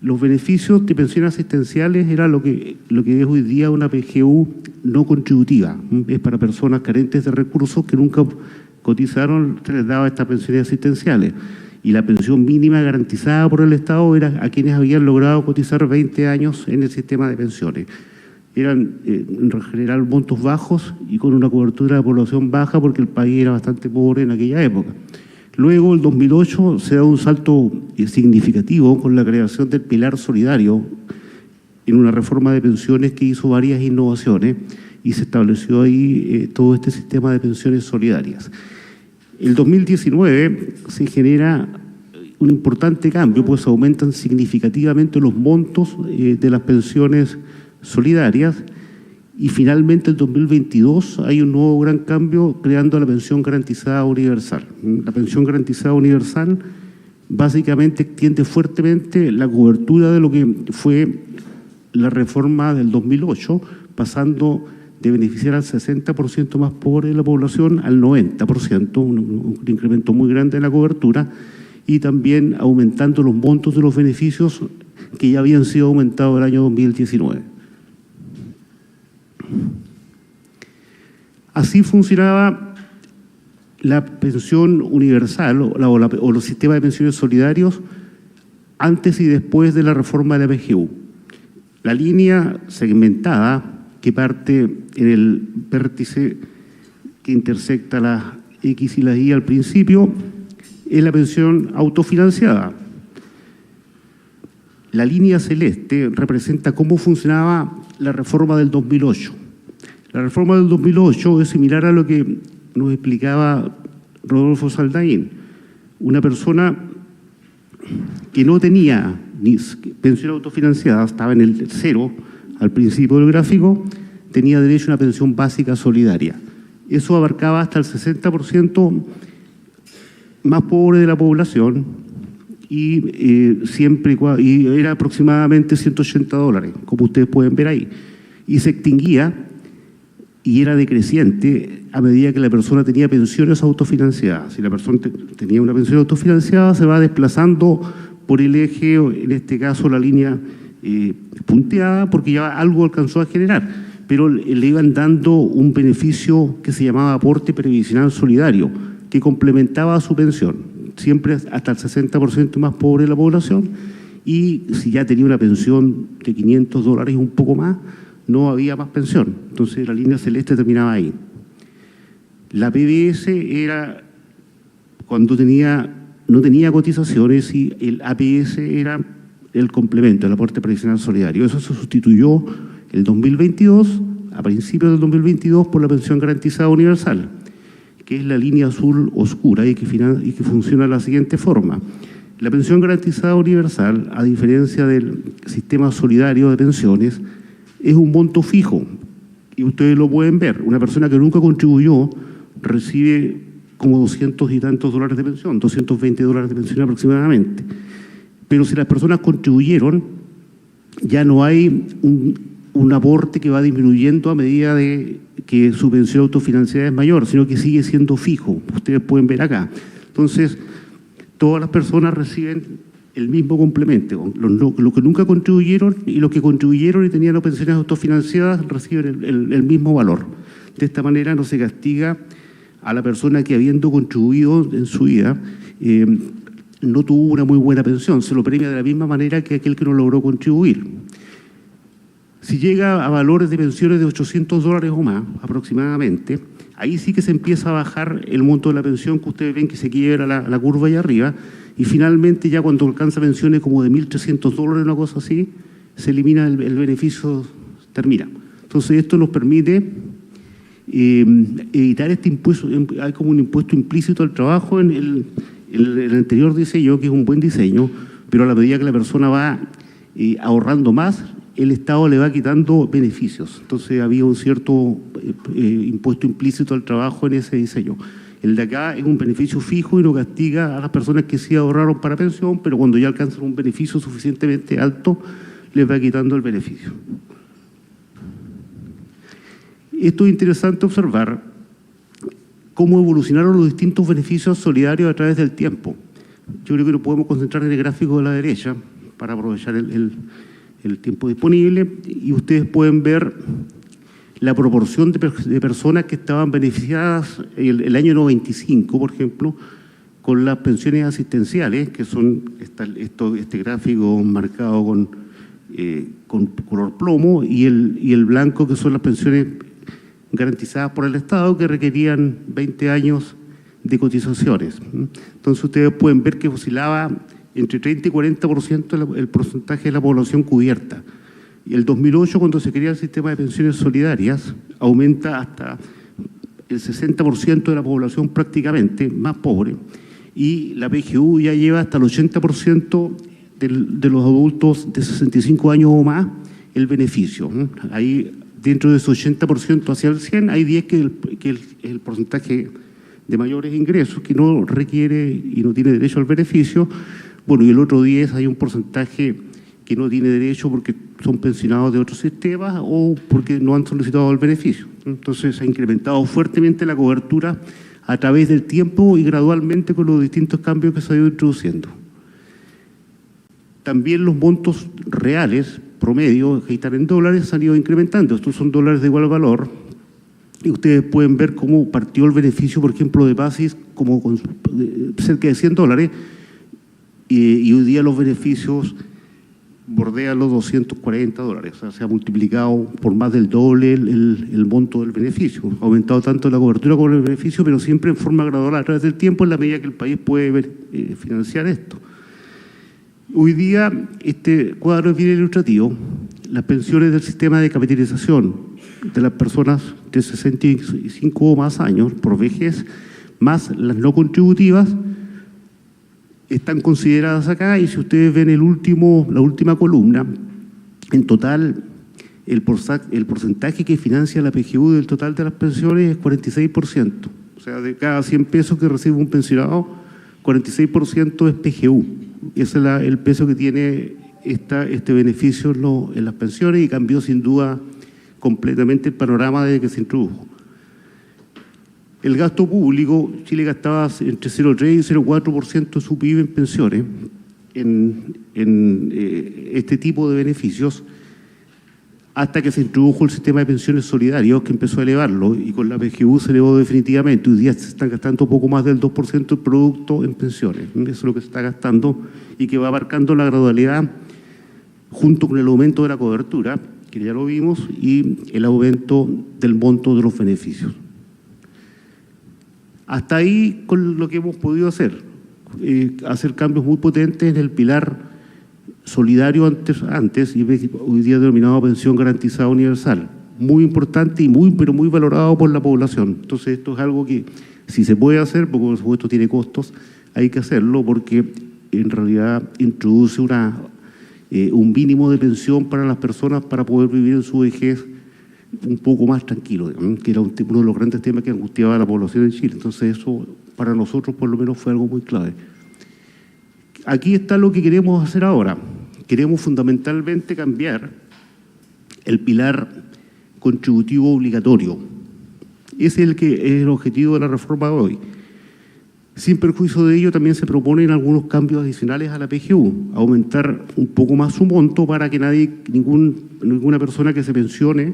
Los beneficios de pensiones asistenciales era lo que es hoy día una PGU no contributiva, es para personas carentes de recursos que nunca cotizaron, se les daba estas pensiones asistenciales. Y la pensión mínima garantizada por el Estado era a quienes habían logrado cotizar 20 años en el sistema de pensiones. Eran en general montos bajos y con una cobertura de población baja porque el país era bastante pobre en aquella época. Luego, en 2008, se da un salto significativo con la creación del pilar solidario en una reforma de pensiones que hizo varias innovaciones y se estableció ahí todo este sistema de pensiones solidarias. El 2019 se genera un importante cambio, pues aumentan significativamente los montos de las pensiones solidarias, y finalmente en 2022 hay un nuevo gran cambio creando la pensión garantizada universal. La pensión garantizada universal básicamente extiende fuertemente la cobertura de lo que fue la reforma del 2008, pasando de beneficiar al 60% más pobre de la población al 90%, un incremento muy grande en la cobertura, y también aumentando los montos de los beneficios que ya habían sido aumentados el año 2019. Así funcionaba la pensión universal o los sistemas de pensiones solidarios antes y después de la reforma de la PGU. La línea segmentada que parte en el vértice que intersecta las X y las Y al principio es la pensión autofinanciada. La línea celeste representa cómo funcionaba la reforma del 2008. La reforma del 2008 es similar a lo que nos explicaba Rodolfo Saldaín. Una persona que no tenía ni pensión autofinanciada, estaba en el 0 al principio del gráfico, tenía derecho a una pensión básica solidaria. Eso abarcaba hasta el 60% más pobre de la población y era aproximadamente $180, como ustedes pueden ver ahí. Y se extinguía y era decreciente a medida que la persona tenía pensiones autofinanciadas. Si la persona tenía una pensión autofinanciada, se va desplazando por el eje, en este caso la línea punteada, porque ya algo alcanzó a generar, pero le iban dando un beneficio que se llamaba aporte previsional solidario, que complementaba a su pensión, siempre hasta el 60% más pobre de la población, y si ya tenía una pensión de $500 y un poco más, no había más pensión. Entonces la línea celeste terminaba ahí. La PBS era cuando no tenía cotizaciones y el APS era el complemento, el aporte previsional solidario. Eso se sustituyó el 2022, a principios del 2022, por la pensión garantizada universal, que es la línea azul oscura y que funciona de la siguiente forma. La pensión garantizada universal, a diferencia del sistema solidario de pensiones, es un monto fijo, y ustedes lo pueden ver. Una persona que nunca contribuyó recibe como 200 y tantos dólares de pensión, $220 de pensión aproximadamente. Pero si las personas contribuyeron, ya no hay un aporte que va disminuyendo a medida de que su pensión autofinanciada es mayor, sino que sigue siendo fijo. Ustedes pueden ver acá. Entonces, todas las personas reciben el mismo complemento. Los que nunca contribuyeron y los que contribuyeron y tenían pensiones autofinanciadas reciben el mismo valor. De esta manera no se castiga a la persona que, habiendo contribuido en su vida, no tuvo una muy buena pensión. Se lo premia de la misma manera que aquel que no logró contribuir. Si llega a valores de pensiones de $800 o más, aproximadamente, ahí sí que se empieza a bajar el monto de la pensión, que ustedes ven que se quiebra la curva ahí arriba, y finalmente ya cuando alcanza pensiones como de $1.300, una cosa así, se elimina el beneficio, termina. Entonces esto nos permite evitar este impuesto. Hay como un impuesto implícito al trabajo en el anterior diseño, que es un buen diseño, pero a la medida que la persona va ahorrando más, el Estado le va quitando beneficios. Entonces había un cierto impuesto implícito al trabajo en ese diseño. El de acá es un beneficio fijo y no castiga a las personas que sí ahorraron para pensión, pero cuando ya alcanzan un beneficio suficientemente alto, les va quitando el beneficio. Esto es interesante observar cómo evolucionaron los distintos beneficios solidarios a través del tiempo. Yo creo que nos podemos concentrar en el gráfico de la derecha para aprovechar el tiempo disponible, y ustedes pueden ver la proporción de personas que estaban beneficiadas el año 95, por ejemplo, con las pensiones asistenciales, que son este gráfico marcado con color plomo, y el blanco, que son las pensiones garantizadas por el Estado, que requerían 20 años de cotizaciones. Entonces ustedes pueden ver que oscilaba entre 30 y 40% el porcentaje de la población cubierta. Y el 2008, cuando se crea el sistema de pensiones solidarias, aumenta hasta el 60% de la población prácticamente, más pobre, y la PGU ya lleva hasta el 80% de los adultos de 65 años o más el beneficio. Ahí, dentro de ese 80% hacia el 100, hay 10 que es el porcentaje de mayores ingresos que no requiere y no tiene derecho al beneficio. Bueno, y el otro 10 hay un porcentaje que no tiene derecho porque son pensionados de otros sistemas o porque no han solicitado el beneficio. Entonces se ha incrementado fuertemente la cobertura a través del tiempo y gradualmente con los distintos cambios que se han ido introduciendo. También los montos reales, promedio, que están en dólares, se han ido incrementando. Estos son dólares de igual valor. Y ustedes pueden ver cómo partió el beneficio, por ejemplo, de Basis, como con cerca de $100, y hoy día los beneficios bordean los $240. O sea, se ha multiplicado por más del doble el monto del beneficio. Ha aumentado tanto la cobertura como el beneficio, pero siempre en forma gradual a través del tiempo, en la medida que el país puede financiar esto. Hoy día, este cuadro es bien ilustrativo. Las pensiones del sistema de capitalización de las personas de 65 o más años por vejez, más las no contributivas, están consideradas acá, y si ustedes ven la última columna, en total el porcentaje que financia la PGU del total de las pensiones es 46%. O sea, de cada 100 pesos que recibe un pensionado, 46% es PGU. Ese es el peso que tiene este beneficio en las pensiones, y cambió sin duda completamente el panorama desde que se introdujo. El gasto público, Chile gastaba entre 0,3 y 0,4% de su PIB en pensiones, en este tipo de beneficios, hasta que se introdujo el sistema de pensiones solidarios, que empezó a elevarlo, y con la PGU se elevó definitivamente. Hoy día se están gastando poco más del 2% del producto en pensiones. Eso es lo que se está gastando, y que va marcando la gradualidad junto con el aumento de la cobertura, que ya lo vimos, y el aumento del monto de los beneficios. Hasta ahí con lo que hemos podido hacer cambios muy potentes en el pilar solidario antes, y hoy día denominado pensión garantizada universal, muy importante y pero muy valorado por la población. Entonces esto es algo que, si se puede hacer, porque por supuesto tiene costos, hay que hacerlo, porque en realidad introduce un mínimo de pensión para las personas para poder vivir en su vejez un poco más tranquilo, que era uno de los grandes temas que angustiaba a la población en Chile. Entonces eso para nosotros por lo menos fue algo muy clave. Aquí está lo que queremos hacer ahora. Queremos fundamentalmente cambiar el pilar contributivo obligatorio. Ese es el objetivo de la reforma de hoy. Sin perjuicio de ello, también se proponen algunos cambios adicionales a la PGU, aumentar un poco más su monto para que ninguna persona que se pensione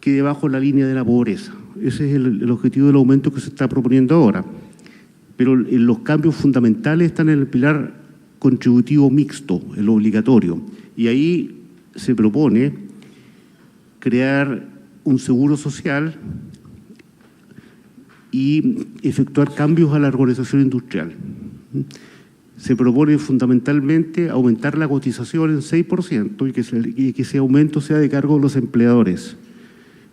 quede bajo la línea de la pobreza. Ese es el objetivo del aumento que se está proponiendo ahora. Pero los cambios fundamentales están en el pilar contributivo mixto, el obligatorio. Y ahí se propone crear un seguro social y efectuar cambios a la organización industrial. Se propone fundamentalmente aumentar la cotización en 6% y que ese aumento sea de cargo de los empleadores,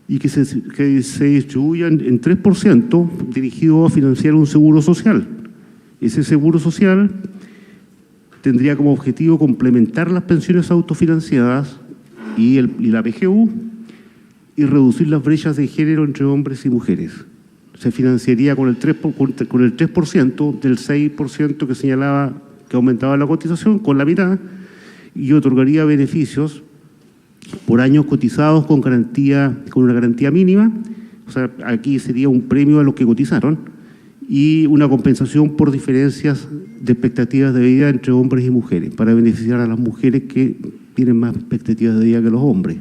y que se distribuyan en 3% dirigido a financiar un seguro social. Ese seguro social tendría como objetivo complementar las pensiones autofinanciadas y la PGU, y reducir las brechas de género entre hombres y mujeres. Se financiaría con el 3% del 6% que señalaba que aumentaba la cotización, con la mitad, y otorgaría beneficios por años cotizados con una garantía mínima. O sea, aquí sería un premio a los que cotizaron, y una compensación por diferencias de expectativas de vida entre hombres y mujeres, para beneficiar a las mujeres que tienen más expectativas de vida que los hombres.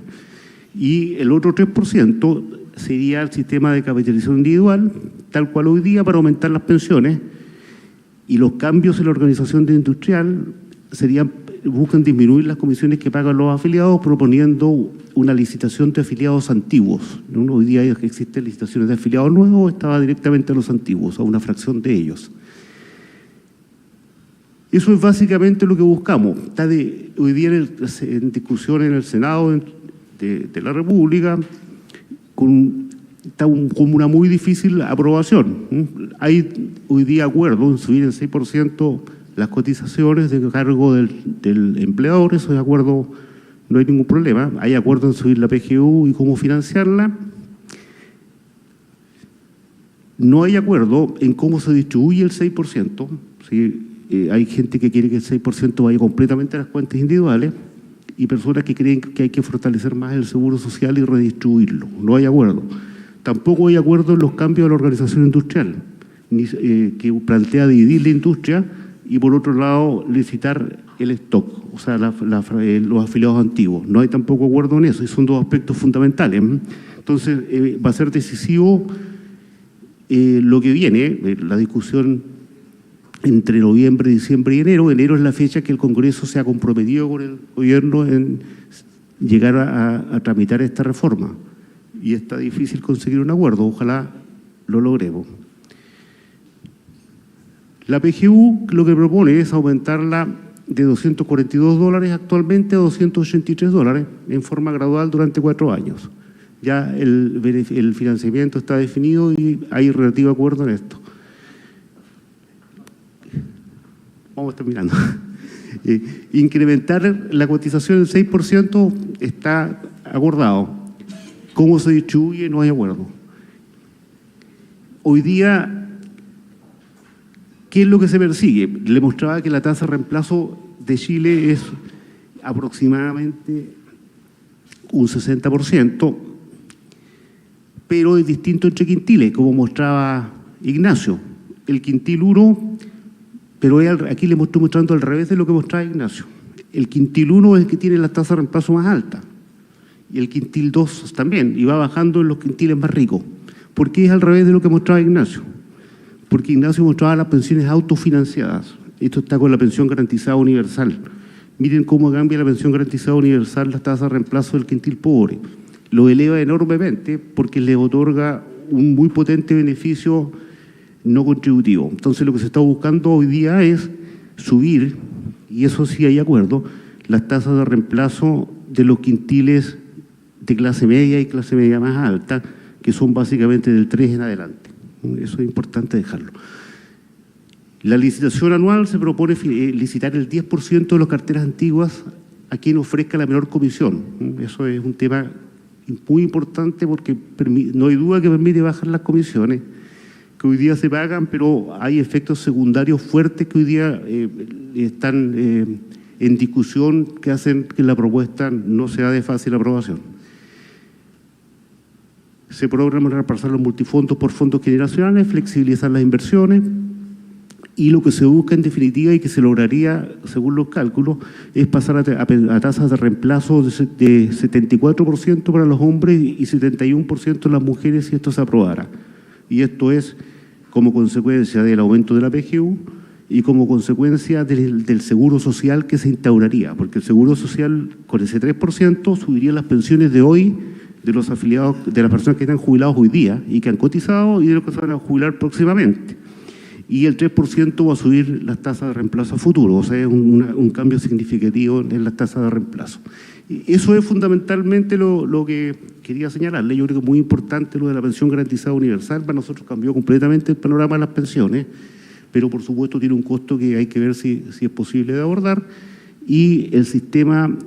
Y el otro 3% sería el sistema de capitalización individual, tal cual hoy día, para aumentar las pensiones, y los cambios en la organización industrial buscan disminuir las comisiones que pagan los afiliados, proponiendo una licitación de afiliados antiguos. Hoy día existen licitaciones de afiliados nuevos, estaba directamente a los antiguos, a una fracción de ellos. Eso es básicamente lo que buscamos. Está hoy día en discusión en el Senado de la República, está como una muy difícil aprobación. Hay hoy día acuerdo en subir en 6% las cotizaciones de cargo del empleador. Eso de acuerdo, no hay ningún problema. Hay acuerdo en subir la PGU y cómo financiarla. No hay acuerdo en cómo se distribuye el 6%. ¿Sí? Hay gente que quiere que el 6% vaya completamente a las cuentas individuales, y personas que creen que hay que fortalecer más el seguro social y redistribuirlo. No hay acuerdo. Tampoco hay acuerdo en los cambios de la organización industrial, que plantea dividir la industria y por otro lado licitar el stock, o sea, los afiliados antiguos. No hay tampoco acuerdo en eso, y son dos aspectos fundamentales. Entonces, va a ser decisivo lo que viene, la discusión entre noviembre, diciembre y enero. Enero es la fecha que el Congreso se ha comprometido con el gobierno en llegar a tramitar esta reforma. Y está difícil conseguir un acuerdo, ojalá lo logremos. La PGU lo que propone es aumentarla de $242 actualmente a $283 en forma gradual durante 4 años. Ya el financiamiento está definido y hay relativo acuerdo en esto. Vamos terminando. Incrementar la cotización del 6% está acordado. ¿Cómo se distribuye? No hay acuerdo. Hoy día, ¿qué es lo que se persigue? Le mostraba que la tasa de reemplazo de Chile es aproximadamente un 60%, pero es distinto entre quintiles, como mostraba Ignacio. El quintil 1, pero aquí le estoy mostrando al revés de lo que mostraba Ignacio. El quintil 1 es el que tiene la tasa de reemplazo más alta, y el quintil 2 también, y va bajando en los quintiles más ricos. ¿Por qué es al revés de lo que mostraba Ignacio? Porque Ignacio mostraba las pensiones autofinanciadas. Esto está con la pensión garantizada universal. Miren cómo cambia la pensión garantizada universal la tasa de reemplazo del quintil pobre. Lo eleva enormemente porque le otorga un muy potente beneficio no contributivo. Entonces lo que se está buscando hoy día es subir, y eso sí hay acuerdo, las tasas de reemplazo de los quintiles de clase media y clase media más alta, que son básicamente del 3 en adelante. Eso es importante dejarlo. La licitación anual se propone licitar el 10% de las carteras antiguas a quien ofrezca la menor comisión. Eso es un tema muy importante porque no hay duda que permite bajar las comisiones que hoy día se pagan, pero hay efectos secundarios fuertes que hoy día están en discusión que hacen que la propuesta no sea de fácil aprobación. Se programan repasar los multifondos por fondos generacionales, flexibilizar las inversiones, y lo que se busca en definitiva y que se lograría, según los cálculos, es pasar a tasas de reemplazo de 74% para los hombres y 71% las mujeres si esto se aprobara. Y esto es como consecuencia del aumento de la PGU y como consecuencia del seguro social que se instauraría, porque el seguro social con ese 3% subiría las pensiones de hoy de los afiliados, de las personas que están jubilados hoy día y que han cotizado y de los que se van a jubilar próximamente. Y el 3% va a subir las tasas de reemplazo a futuro, o sea, es un cambio significativo en las tasas de reemplazo. Y eso es fundamentalmente lo que quería señalarle. Yo creo que es muy importante lo de la pensión garantizada universal. Para nosotros cambió completamente el panorama de las pensiones, pero por supuesto tiene un costo que hay que ver si es posible de abordar. Y el sistema,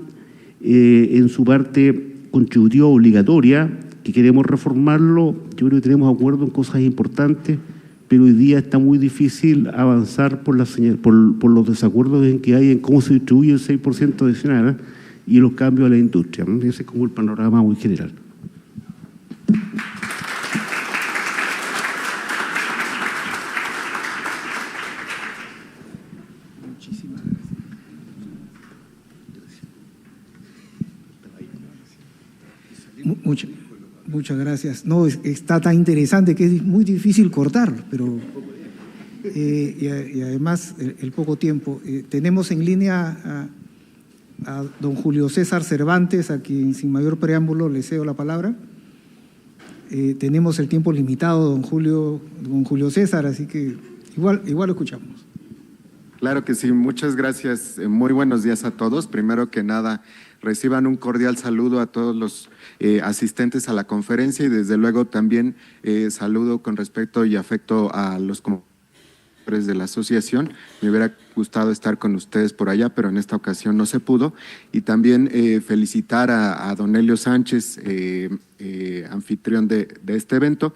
en su parte contributiva obligatoria, que queremos reformarlo, yo creo que tenemos acuerdo en cosas importantes, pero hoy día está muy difícil avanzar por los desacuerdos en que hay en cómo se distribuye el 6% adicional y los cambios a la industria. Ese es como el panorama muy general. Muchas gracias. No, está tan interesante que es muy difícil cortar, pero y además el poco tiempo. Tenemos en línea a don Julio César Cervantes, a quien sin mayor preámbulo le cedo la palabra. Tenemos el tiempo limitado, don Julio César, así que igual lo escuchamos. Claro que sí, muchas gracias. Muy buenos días a todos. Primero que nada, reciban un cordial saludo a todos los asistentes a la conferencia y desde luego también saludo con respeto y afecto a los compañeros de la asociación. Me hubiera gustado estar con ustedes por allá, pero en esta ocasión no se pudo. Y también felicitar a don Helio Sánchez, anfitrión de este evento.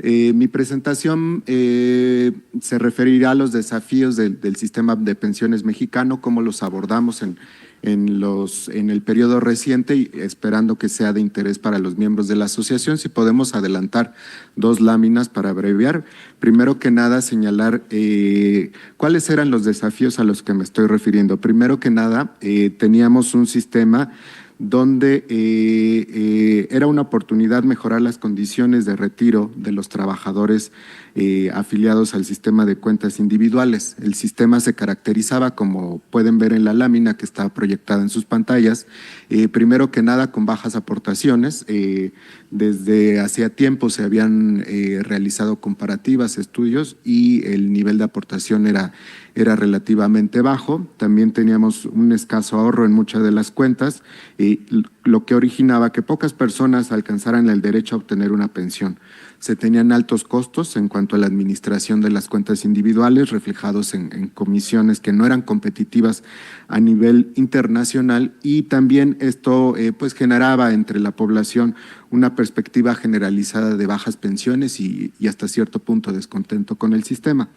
Mi presentación se referirá a los desafíos del sistema de pensiones mexicano, cómo los abordamos en en el periodo reciente y esperando que sea de interés para los miembros de la asociación. Si podemos adelantar 2 láminas para abreviar. Primero que nada, señalar cuáles eran los desafíos a los que me estoy refiriendo. Primero que nada, teníamos un sistema donde era una oportunidad mejorar las condiciones de retiro de los trabajadores afiliados al sistema de cuentas individuales. El sistema se caracterizaba, como pueden ver en la lámina que está proyectada en sus pantallas, primero que nada con bajas aportaciones. Desde hacía tiempo se habían realizado comparativas, estudios, y el nivel de aportación era relativamente bajo. También teníamos un escaso ahorro en muchas de las cuentas, lo que originaba que pocas personas alcanzaran el derecho a obtener una pensión. Se tenían altos costos en cuanto a la administración de las cuentas individuales, reflejados en comisiones que no eran competitivas a nivel internacional, y también esto pues generaba entre la población una perspectiva generalizada de bajas pensiones y hasta cierto punto descontento con el sistema.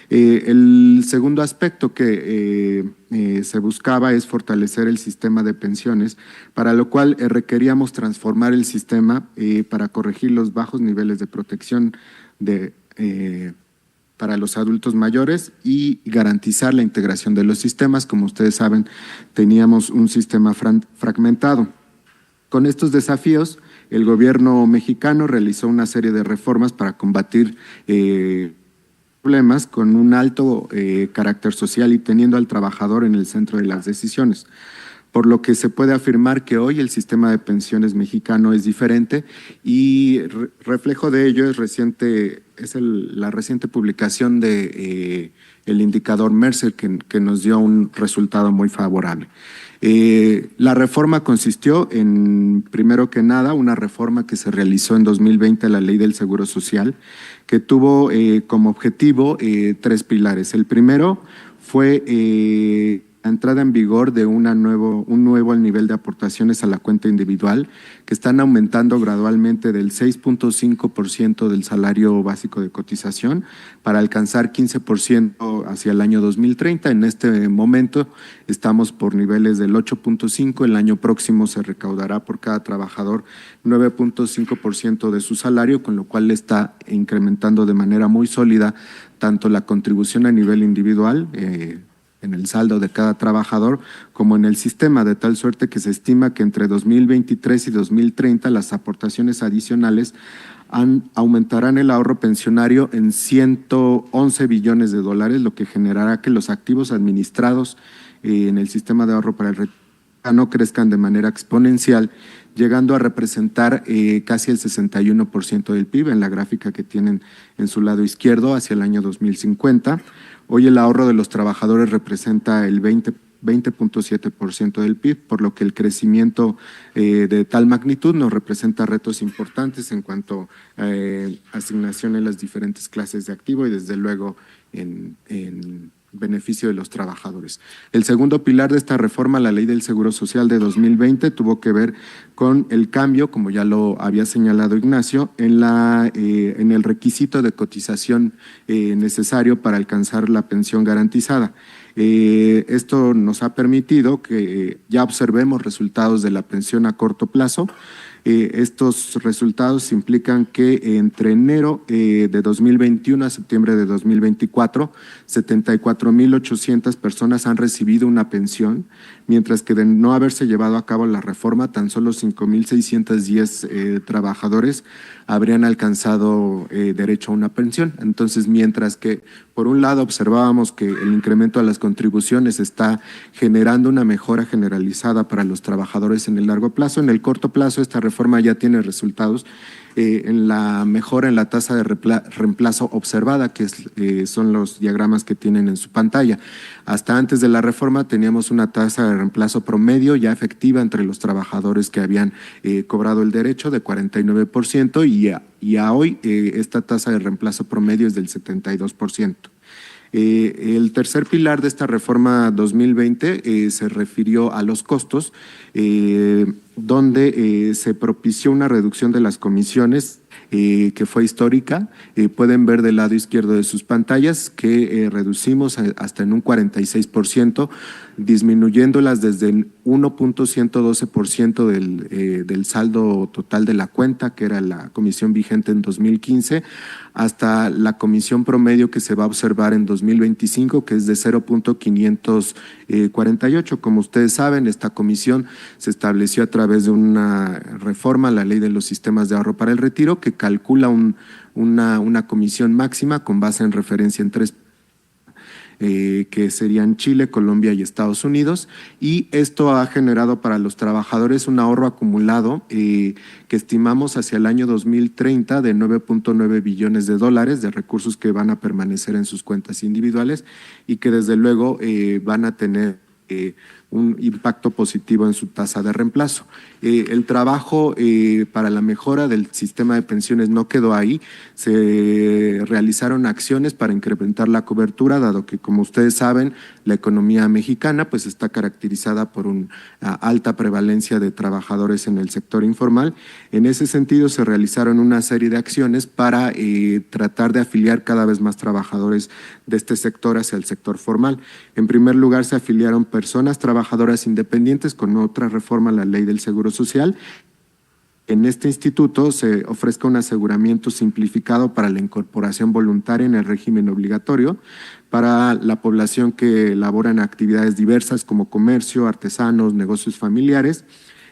El segundo aspecto que se buscaba es fortalecer el sistema de pensiones, para lo cual requeríamos transformar el sistema para corregir los bajos niveles de protección para los adultos mayores y garantizar la integración de los sistemas. Como ustedes saben, teníamos un sistema fragmentado. Con estos desafíos, el gobierno mexicano realizó una serie de reformas para combatir problemas con un alto carácter social y teniendo al trabajador en el centro de las decisiones, por lo que se puede afirmar que hoy el sistema de pensiones mexicano es diferente, y reflejo de ello es la reciente publicación de el indicador Mercer, que nos dio un resultado muy favorable. La reforma consistió en, primero que nada, una reforma que se realizó en 2020 a la Ley del Seguro Social, que tuvo como objetivo 3 pilares. El primero fue la entrada en vigor de un nuevo nivel de aportaciones a la cuenta individual, que están aumentando gradualmente del 6.5% del salario básico de cotización para alcanzar 15% hacia el año 2030. En este momento estamos por niveles del 8.5%. El año próximo se recaudará por cada trabajador 9.5% de su salario, con lo cual le está incrementando de manera muy sólida tanto la contribución a nivel individual, en el saldo de cada trabajador, como en el sistema, de tal suerte que se estima que entre 2023 y 2030 las aportaciones adicionales aumentarán el ahorro pensionario en 111 billones de dólares, lo que generará que los activos administrados en el sistema de ahorro para el retiro no crezcan de manera exponencial, llegando a representar casi el 61% del PIB en la gráfica que tienen en su lado izquierdo hacia el año 2050. Hoy el ahorro de los trabajadores representa el 20.7% del PIB, por lo que el crecimiento de tal magnitud nos representa retos importantes en cuanto a asignación en las diferentes clases de activo y desde luego en beneficio de los trabajadores. El segundo pilar de esta reforma, la Ley del Seguro Social de 2020, tuvo que ver con el cambio, como ya lo había señalado Ignacio, en el requisito de cotización necesario para alcanzar la pensión garantizada. Esto nos ha permitido que ya observemos resultados de la pensión a corto plazo. Estos resultados implican que entre enero de 2021 a septiembre de 2024, 74,800 personas han recibido una pensión, mientras que de no haberse llevado a cabo la reforma, tan solo 5,610 trabajadores habrían alcanzado derecho a una pensión. Entonces, mientras que por un lado observábamos que el incremento de las contribuciones está generando una mejora generalizada para los trabajadores en el largo plazo, en el corto plazo esta reforma ya tiene resultados en la mejora en la tasa de reemplazo observada, que son los diagramas que tienen en su pantalla. Hasta antes de la reforma teníamos una tasa de reemplazo promedio ya efectiva entre los trabajadores que habían cobrado el derecho de 49%, y a hoy esta tasa de reemplazo promedio es del 72%. El tercer pilar de esta reforma 2020 se refirió a los costos, donde se propició una reducción de las comisiones que fue histórica. Pueden ver del lado izquierdo de sus pantallas que reducimos hasta en un 46%, disminuyéndolas desde el 1.112% del saldo total de la cuenta, que era la comisión vigente en 2015, hasta la comisión promedio que se va a observar en 2025, que es de 0.548. Como ustedes saben, esta comisión se estableció a través de una reforma a la Ley de los Sistemas de Ahorro para el Retiro, que calcula una comisión máxima con base en referencia en tres que serían Chile, Colombia y Estados Unidos, y esto ha generado para los trabajadores un ahorro acumulado que estimamos hacia el año 2030 de 9.9 billones de dólares de recursos que van a permanecer en sus cuentas individuales y que desde luego van a tener un impacto positivo en su tasa de reemplazo. El trabajo para la mejora del sistema de pensiones no quedó ahí, se realizaron acciones para incrementar la cobertura, dado que, como ustedes saben, la economía mexicana pues está caracterizada por una alta prevalencia de trabajadores en el sector informal. En ese sentido, se realizaron una serie de acciones para tratar de afiliar cada vez más trabajadores de este sector hacia el sector formal. En primer lugar, se afiliaron personas trabajadoras independientes con otra reforma a la Ley del Seguro Social. En este instituto se ofrezca un aseguramiento simplificado para la incorporación voluntaria en el régimen obligatorio para la población que labora en actividades diversas como comercio, artesanos, negocios familiares.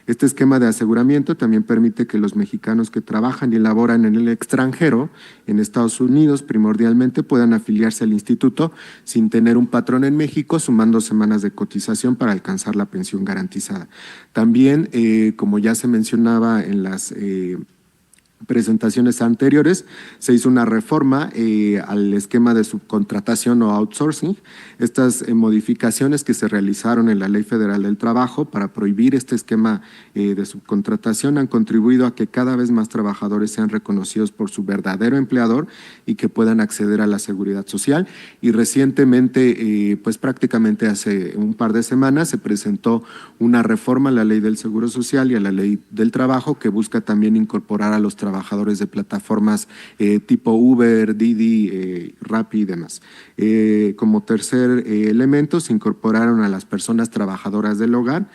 Este esquema de aseguramiento también permite que los mexicanos que trabajan y laboran en el extranjero, en Estados Unidos primordialmente, puedan afiliarse al instituto sin tener un patrón en México, sumando semanas de cotización para alcanzar la pensión garantizada. También, como ya se mencionaba en las presentaciones anteriores, se hizo una reforma al esquema de subcontratación o outsourcing. Estas modificaciones que se realizaron en la Ley Federal del Trabajo para prohibir este esquema de subcontratación han contribuido a que cada vez más trabajadores sean reconocidos por su verdadero empleador y que puedan acceder a la seguridad social. Y recientemente, pues prácticamente hace un par de semanas, se presentó una reforma a la Ley del Seguro Social y a la Ley del Trabajo que busca también incorporar a los trabajadores de plataformas tipo Uber, Didi, Rappi y demás. Como tercer elemento, se incorporaron a las personas trabajadoras del hogar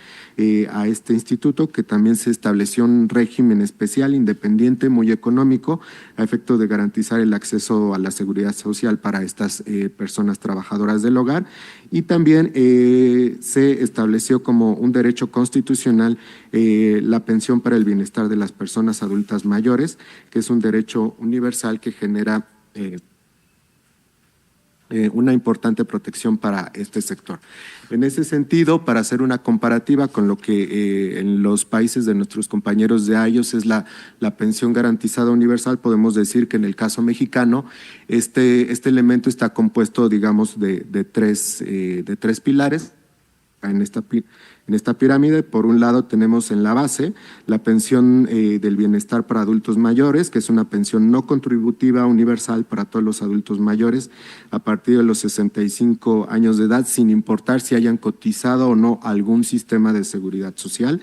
a este instituto, que también se estableció un régimen especial, independiente, muy económico, a efecto de garantizar el acceso a la seguridad social para estas personas trabajadoras del hogar. Y también se estableció como un derecho constitucional la pensión para el bienestar de las personas adultas mayores, que es un derecho universal que genera una importante protección para este sector. En ese sentido, para hacer una comparativa con lo que en los países de nuestros compañeros de IOS es la pensión garantizada universal, podemos decir que en el caso mexicano este elemento está compuesto, digamos, de tres pilares en esta pirámide. Por un lado tenemos en la base la pensión del bienestar para adultos mayores, que es una pensión no contributiva universal para todos los adultos mayores a partir de los 65 años de edad, sin importar si hayan cotizado o no algún sistema de seguridad social.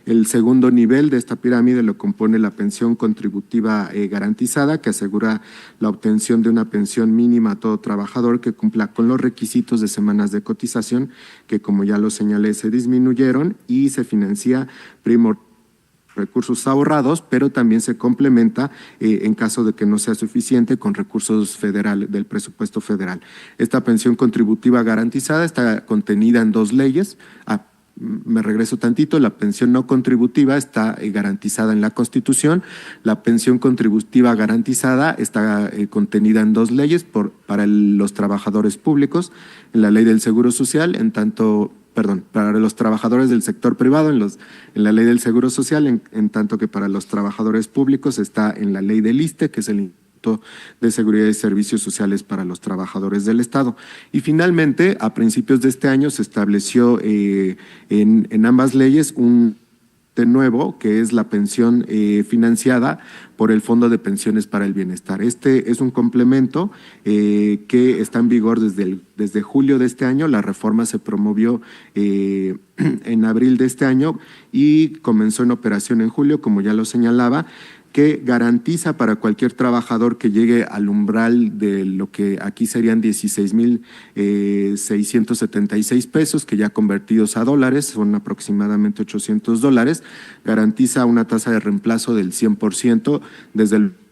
El segundo nivel de esta pirámide lo compone la pensión contributiva garantizada, que asegura la obtención de una pensión mínima a todo trabajador que cumpla con los requisitos de semanas de cotización, que como ya lo señalé se disminuyeron, y se financia recursos ahorrados, pero también se complementa en caso de que no sea suficiente con recursos del presupuesto federal. Esta pensión contributiva garantizada está contenida en dos leyes. Me regreso tantito, la pensión no contributiva está garantizada en la Constitución, la pensión contributiva garantizada está contenida en dos leyes para los trabajadores públicos, en la Ley del Seguro Social, para los trabajadores del sector privado en la Ley del Seguro Social, en tanto que para los trabajadores públicos está en la Ley del ISSSTE, que es el de Seguridad y Servicios Sociales para los trabajadores del Estado. Y finalmente, a principios de este año se estableció en ambas leyes un nuevo, que es la pensión financiada por el Fondo de Pensiones para el Bienestar. Este es un complemento que está en vigor desde julio de este año. La reforma se promovió en abril de este año y comenzó en operación en julio, como ya lo señalaba, que garantiza para cualquier trabajador que llegue al umbral de lo que aquí serían 16,676 pesos, que ya convertidos a dólares son aproximadamente $800, garantiza una tasa de reemplazo del 100%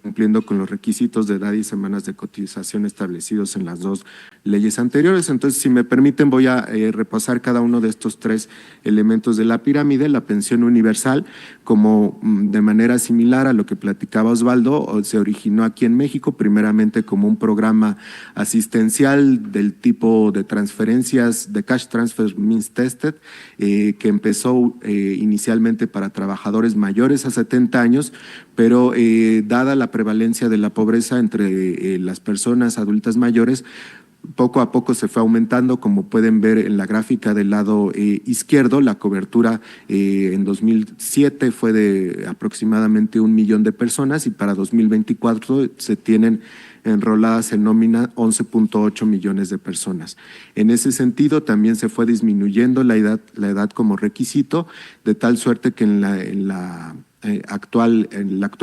cumpliendo con los requisitos de edad y semanas de cotización establecidos en las dos leyes anteriores. Entonces, si me permiten, voy a repasar cada uno de estos tres elementos de la pirámide. La pensión universal, como de manera similar a lo que platicaba Osvaldo, se originó aquí en México, primeramente como un programa asistencial del tipo de transferencias de Cash Transfer Means Tested, que empezó inicialmente para trabajadores mayores a 70 años, pero dada la prevalencia de la pobreza entre las personas adultas mayores, poco a poco se fue aumentando, como pueden ver en la gráfica del lado izquierdo. La cobertura en 2007 fue de aproximadamente 1 millón de personas y para 2024 se tienen enroladas en nómina 11.8 millones de personas. En ese sentido, también se fue disminuyendo la edad como requisito, de tal suerte que en el actual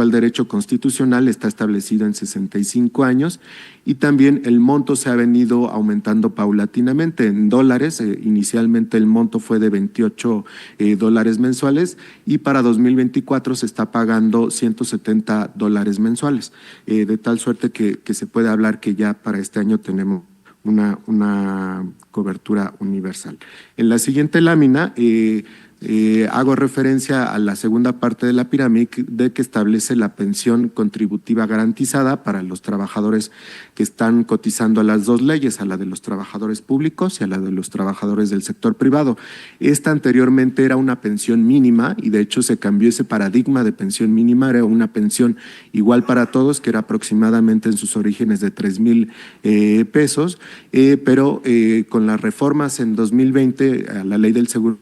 derecho constitucional está establecido en 65 años y también el monto se ha venido aumentando paulatinamente en dólares. Inicialmente el monto fue de $28 mensuales y para 2024 se está pagando $170 mensuales, de tal suerte que se puede hablar que ya para este año tenemos una cobertura universal. En la siguiente lámina hago referencia a la segunda parte de la pirámide que establece la pensión contributiva garantizada para los trabajadores que están cotizando a las dos leyes, a la de los trabajadores públicos y a la de los trabajadores del sector privado. Esta anteriormente era una pensión mínima y de hecho se cambió ese paradigma de pensión mínima, era una pensión igual para todos, que era aproximadamente en sus orígenes de 3,000 pesos, pero con las reformas en 2020 a la ley del seguro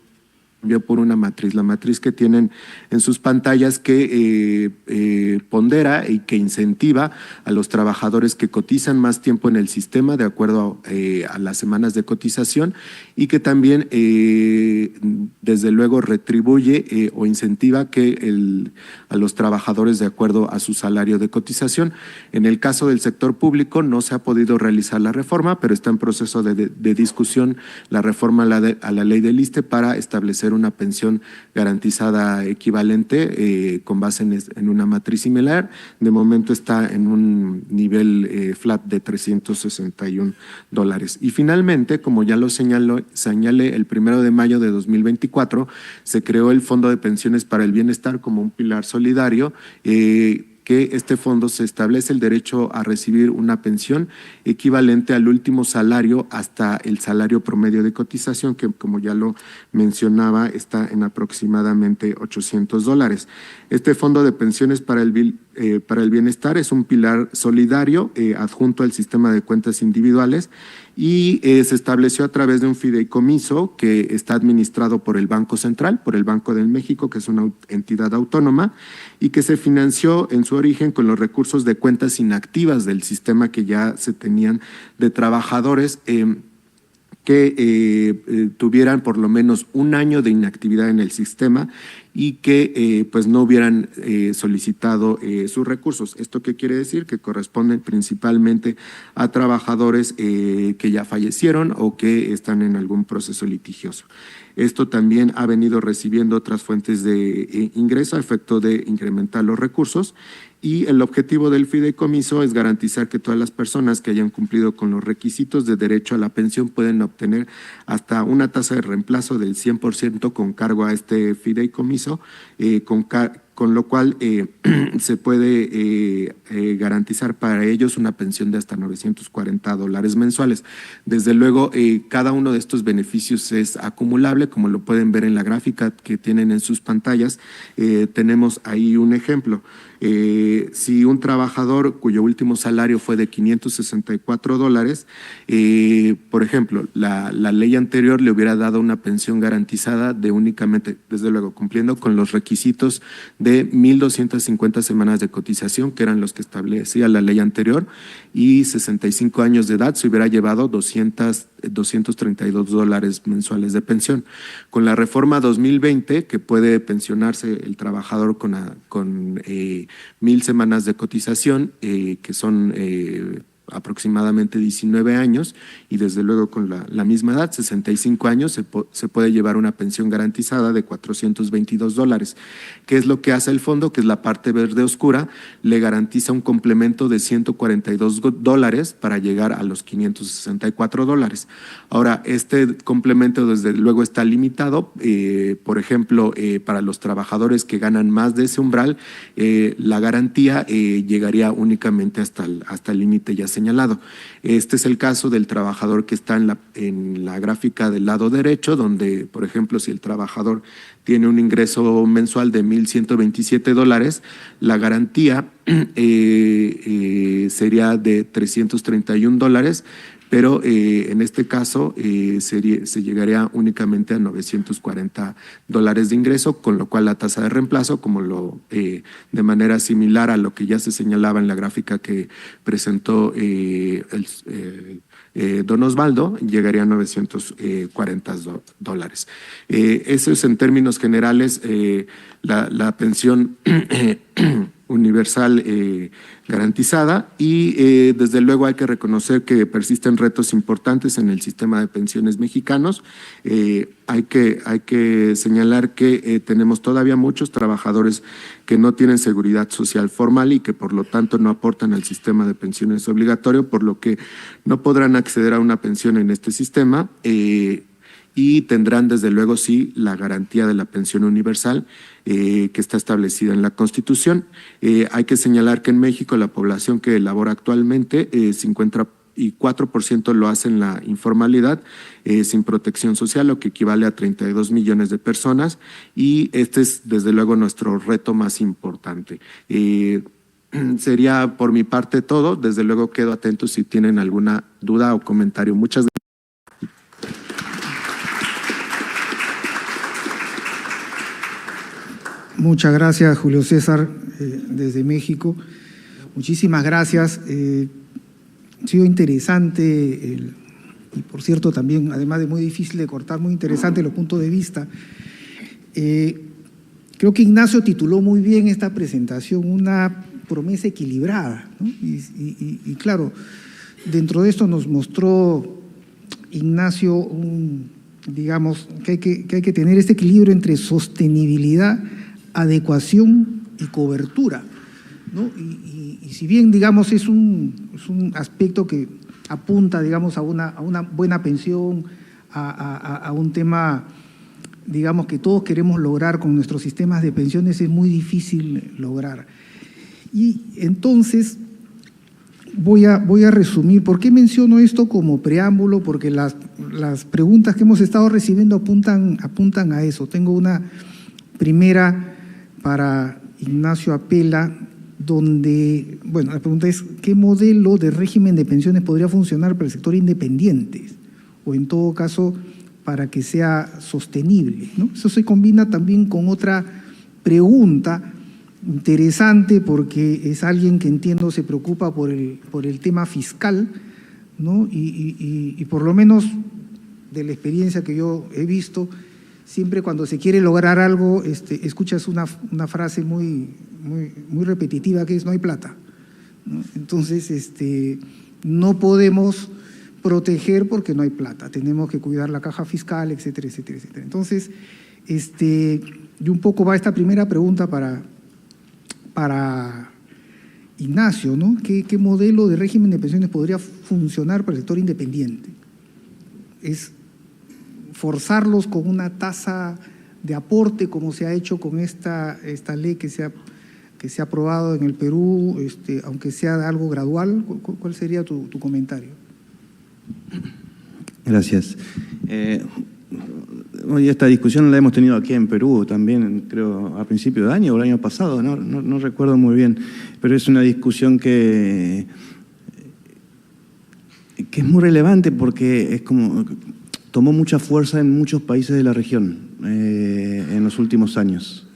cambió por una matriz, la matriz que tienen en sus pantallas, que pondera y que incentiva a los trabajadores que cotizan más tiempo en el sistema de acuerdo a las semanas de cotización y que también desde luego retribuye o incentiva a los trabajadores de acuerdo a su salario de cotización. En el caso del sector público no se ha podido realizar la reforma, pero está en proceso de discusión la reforma a la ley del ISSSTE para establecer una pensión garantizada equivalente con base en una matriz similar. De momento está en un nivel flat de $361. Y finalmente, como ya lo señalé, el 1 de mayo de 2024 se creó el Fondo de Pensiones para el Bienestar como un pilar solidario, que este fondo se establece el derecho a recibir una pensión equivalente al último salario hasta el salario promedio de cotización, que como ya lo mencionaba está en aproximadamente $800. Este fondo de pensiones para el bienestar es un pilar solidario adjunto al sistema de cuentas individuales y se estableció a través de un fideicomiso que está administrado por el Banco Central, por el Banco de México, que es una entidad autónoma, y que se financió en su origen con los recursos de cuentas inactivas del sistema que ya se tenían de trabajadores que tuvieran por lo menos 1 año de inactividad en el sistema y que pues no hubieran solicitado sus recursos. ¿Esto qué quiere decir? Que corresponden principalmente a trabajadores que ya fallecieron o que están en algún proceso litigioso. Esto también ha venido recibiendo otras fuentes de ingreso a efecto de incrementar los recursos y el objetivo del fideicomiso es garantizar que todas las personas que hayan cumplido con los requisitos de derecho a la pensión pueden obtener hasta una tasa de reemplazo del 100% con cargo a este fideicomiso, con lo cual se puede garantizar para ellos una pensión de hasta $940 mensuales. Desde luego, cada uno de estos beneficios es acumulable, como lo pueden ver en la gráfica que tienen en sus pantallas. Tenemos ahí un ejemplo. Si un trabajador cuyo último salario fue de $564, por ejemplo, la ley anterior le hubiera dado una pensión garantizada de únicamente, desde luego, cumpliendo con los requisitos de 1.250 semanas de cotización, que eran los que establecía la ley anterior, y 65 años de edad se hubiera llevado $232 mensuales de pensión. Con la reforma 2020, que puede pensionarse el trabajador con 1.000 semanas de cotización, que son aproximadamente 19 años, y desde luego con la misma edad, 65 años, se puede llevar una pensión garantizada de $422. ¿Qué es lo que hace el fondo? Que es la parte verde oscura, le garantiza un complemento de $142 para llegar a los $564. Ahora, este complemento desde luego está limitado, por ejemplo, para los trabajadores que ganan más de ese umbral, la garantía llegaría únicamente hasta el límite ya señalado. Este es el caso del trabajador que está en la gráfica del lado derecho, donde, por ejemplo, si el trabajador tiene un ingreso mensual de $1.127, la garantía sería de $331, pero en este caso se llegaría únicamente a $940 de ingreso, con lo cual la tasa de reemplazo, de manera similar a lo que ya se señalaba en la gráfica que presentó don Osvaldo, llegaría a $940. Eso es en términos generales la pensión universal garantizada, y desde luego hay que reconocer que persisten retos importantes en el sistema de pensiones mexicanos. Hay que señalar que tenemos todavía muchos trabajadores que no tienen seguridad social formal y que por lo tanto no aportan al sistema de pensiones obligatorio, por lo que no podrán acceder a una pensión en este sistema. Y tendrán desde luego sí la garantía de la pensión universal que está establecida en la Constitución. Hay que señalar que en México la población que labora actualmente, 54% lo hace en la informalidad, sin protección social, lo que equivale a 32 millones de personas, y este es desde luego nuestro reto más importante. Sería por mi parte todo. Desde luego quedo atento si tienen alguna duda o comentario. Muchas gracias. Muchas gracias, Julio César, desde México. Muchísimas gracias. Ha sido interesante y, por cierto, también, además de muy difícil de cortar, muy interesante los puntos de vista. Creo que Ignacio tituló muy bien esta presentación, una promesa equilibrada, ¿no? Y claro, dentro de esto nos mostró Ignacio, digamos, que hay que tener este equilibrio entre sostenibilidad, adecuación y cobertura, ¿no? Y si bien, digamos, es un aspecto que apunta, digamos, a una buena pensión, a un tema, digamos, que todos queremos lograr con nuestros sistemas de pensiones, es muy difícil lograr. Y entonces voy a resumir. ¿Por qué menciono esto como preámbulo? Porque las preguntas que hemos estado recibiendo apuntan a eso. Tengo una primera para Ignacio Apela, donde, bueno, la pregunta es, ¿qué modelo de régimen de pensiones podría funcionar para el sector independiente? O en todo caso, para que sea sostenible, ¿no? Eso se combina también con otra pregunta interesante, porque es alguien que entiendo se preocupa por el tema fiscal, ¿no? Y por lo menos de la experiencia que yo he visto, siempre cuando se quiere lograr algo, escuchas una frase muy repetitiva, que es no hay plata, ¿no? Entonces, no podemos proteger porque no hay plata, tenemos que cuidar la caja fiscal, etcétera, etcétera, etcétera. Entonces, y un poco va esta primera pregunta para Ignacio, ¿no? ¿Qué modelo de régimen de pensiones podría funcionar para el sector independiente? ¿Es forzarlos con una tasa de aporte como se ha hecho con esta ley que se ha aprobado en el Perú, aunque sea algo gradual? ¿Cuál sería tu comentario? Gracias. Hoy esta discusión la hemos tenido aquí en Perú también, creo, a principio de año o el año pasado, no recuerdo muy bien, pero es una discusión que es muy relevante porque es como tomó mucha fuerza en muchos países de la región en los últimos años.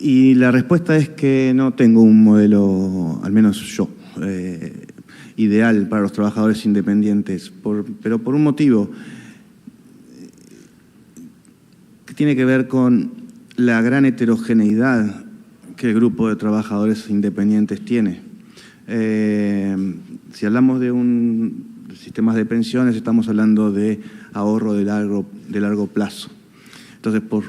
Y la respuesta es que no tengo un modelo, al menos yo, ideal para los trabajadores independientes, pero por un motivo que tiene que ver con la gran heterogeneidad que el grupo de trabajadores independientes tiene. Si hablamos de sistemas de pensiones, estamos hablando de ahorro de largo plazo. Entonces, por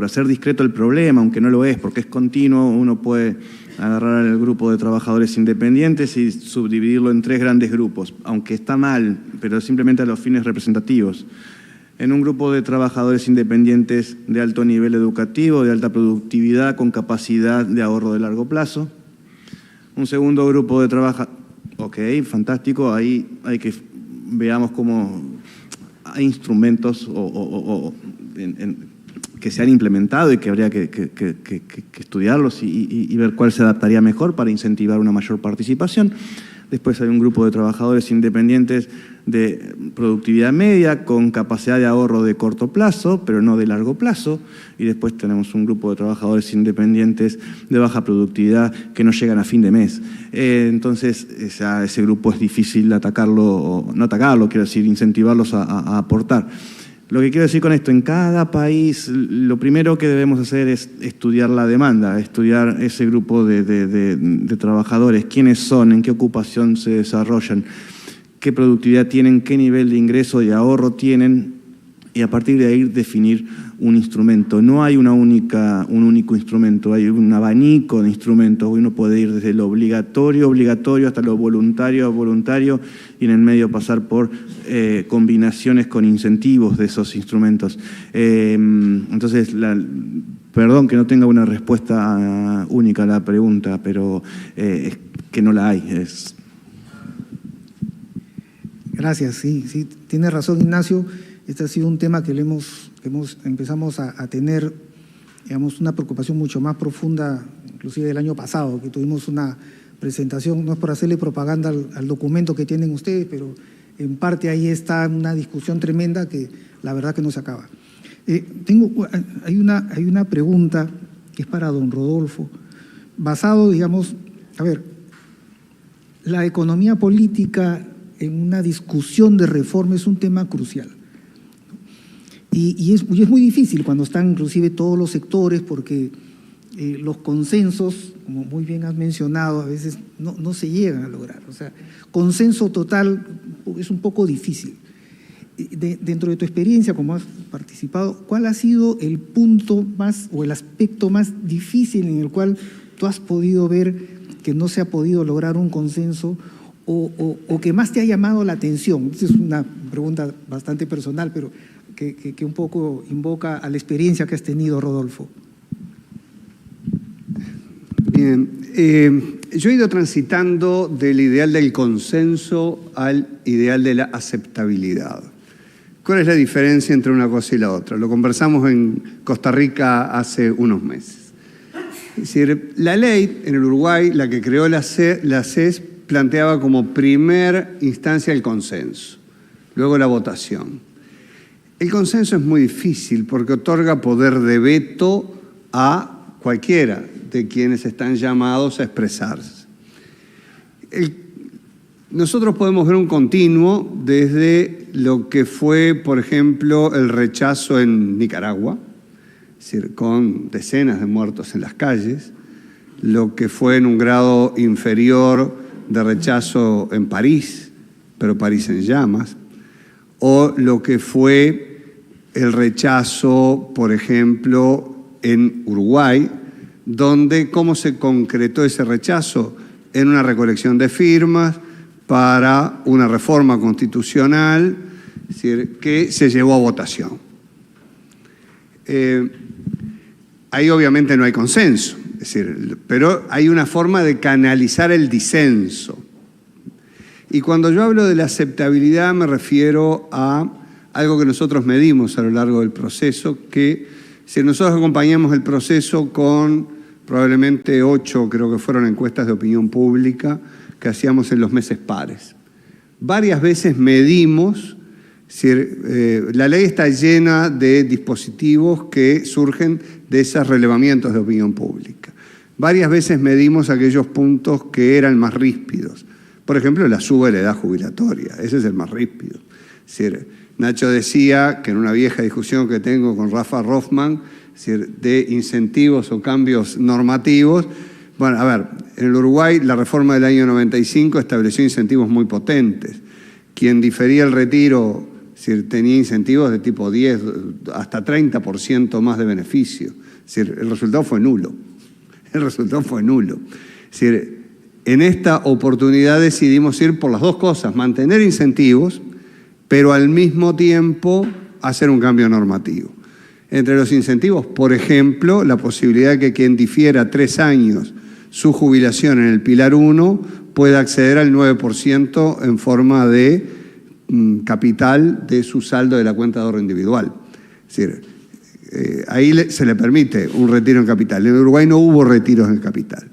hacer discreto el problema, aunque no lo es, porque es continuo, uno puede agarrar al grupo de trabajadores independientes y subdividirlo en 3 grandes grupos, aunque está mal, pero simplemente a los fines representativos. En un grupo de trabajadores independientes de alto nivel educativo, de alta productividad, con capacidad de ahorro de largo plazo. Un segundo grupo de trabajadores, ok, fantástico, ahí hay que veamos cómo hay instrumentos que se han implementado y que habría que estudiarlos y ver cuál se adaptaría mejor para incentivar una mayor participación. Después hay un grupo de trabajadores independientes de productividad media con capacidad de ahorro de corto plazo, pero no de largo plazo. Y después tenemos un grupo de trabajadores independientes de baja productividad que no llegan a fin de mes. Entonces, ese grupo es difícil atacarlo, no atacarlo, quiero decir, incentivarlos a aportar. Lo que quiero decir con esto, en cada país lo primero que debemos hacer es estudiar la demanda, estudiar ese grupo de trabajadores, quiénes son, en qué ocupación se desarrollan, qué productividad tienen, qué nivel de ingreso y ahorro tienen, y a partir de ahí definir un instrumento. No hay un único instrumento, hay un abanico de instrumentos. Uno puede ir desde lo obligatorio, hasta lo voluntario, y en el medio pasar por combinaciones con incentivos de esos instrumentos. Entonces, perdón que no tenga una respuesta única a la pregunta, pero es que no la hay. Gracias, sí, tiene razón Ignacio. Este ha sido un tema que empezamos a tener, digamos, una preocupación mucho más profunda, inclusive el año pasado, que tuvimos una presentación, no es por hacerle propaganda al documento que tienen ustedes, pero en parte ahí está una discusión tremenda que la verdad que no se acaba. Hay una pregunta que es para don Rodolfo, basado, digamos, la economía política en una discusión de reforma es un tema crucial. Y es muy difícil cuando están inclusive todos los sectores, porque los consensos, como muy bien has mencionado, a veces no se llegan a lograr. O sea, consenso total es un poco difícil. Dentro de tu experiencia, como has participado, ¿cuál ha sido el punto más o el aspecto más difícil en el cual tú has podido ver que no se ha podido lograr un consenso o que más te ha llamado la atención? Esa es una pregunta bastante personal, pero que un poco invoca a la experiencia que has tenido, Rodolfo. Bien, yo he ido transitando del ideal del consenso al ideal de la aceptabilidad. ¿Cuál es la diferencia entre una cosa y la otra? Lo conversamos en Costa Rica hace unos meses. Es decir, la ley en el Uruguay, la que creó la CES, planteaba como primer instancia el consenso, luego la votación. El consenso es muy difícil porque otorga poder de veto a cualquiera de quienes están llamados a expresarse. Nosotros podemos ver un continuo desde lo que fue, por ejemplo, el rechazo en Nicaragua, es decir, con decenas de muertos en las calles, lo que fue en un grado inferior de rechazo en París, pero París en llamas, o lo que fue el rechazo, por ejemplo, en Uruguay, donde cómo se concretó ese rechazo en una recolección de firmas para una reforma constitucional, es decir, que se llevó a votación. Ahí obviamente no hay consenso, es decir, pero hay una forma de canalizar el disenso. Y cuando yo hablo de la aceptabilidad me refiero a algo que nosotros medimos a lo largo del proceso, que si nosotros acompañamos el proceso con probablemente 8, creo que fueron encuestas de opinión pública que hacíamos en los meses pares. Varias veces medimos Es decir, la ley está llena de dispositivos que surgen de esos relevamientos de opinión pública. Varias veces medimos aquellos puntos que eran más ríspidos. Por ejemplo, la suba de la edad jubilatoria, ese es el más ríspido. Es decir, Nacho decía que en una vieja discusión que tengo con Rafa Rothman, es decir, de incentivos o cambios normativos. Bueno, a ver, en el Uruguay la reforma del año 95 estableció incentivos muy potentes. Quien difería el retiro, es decir, tenía incentivos de tipo 10 hasta 30% más de beneficio. Es decir, el resultado fue nulo. El resultado fue nulo. Es decir, en esta oportunidad decidimos ir por las dos cosas, mantener incentivos, pero al mismo tiempo hacer un cambio normativo. Entre los incentivos, por ejemplo, la posibilidad de que quien difiera 3 años su jubilación en el Pilar 1 pueda acceder al 9% en forma de capital de su saldo de la cuenta de ahorro individual. Es decir, ahí se le permite un retiro en capital. En Uruguay no hubo retiros en capital.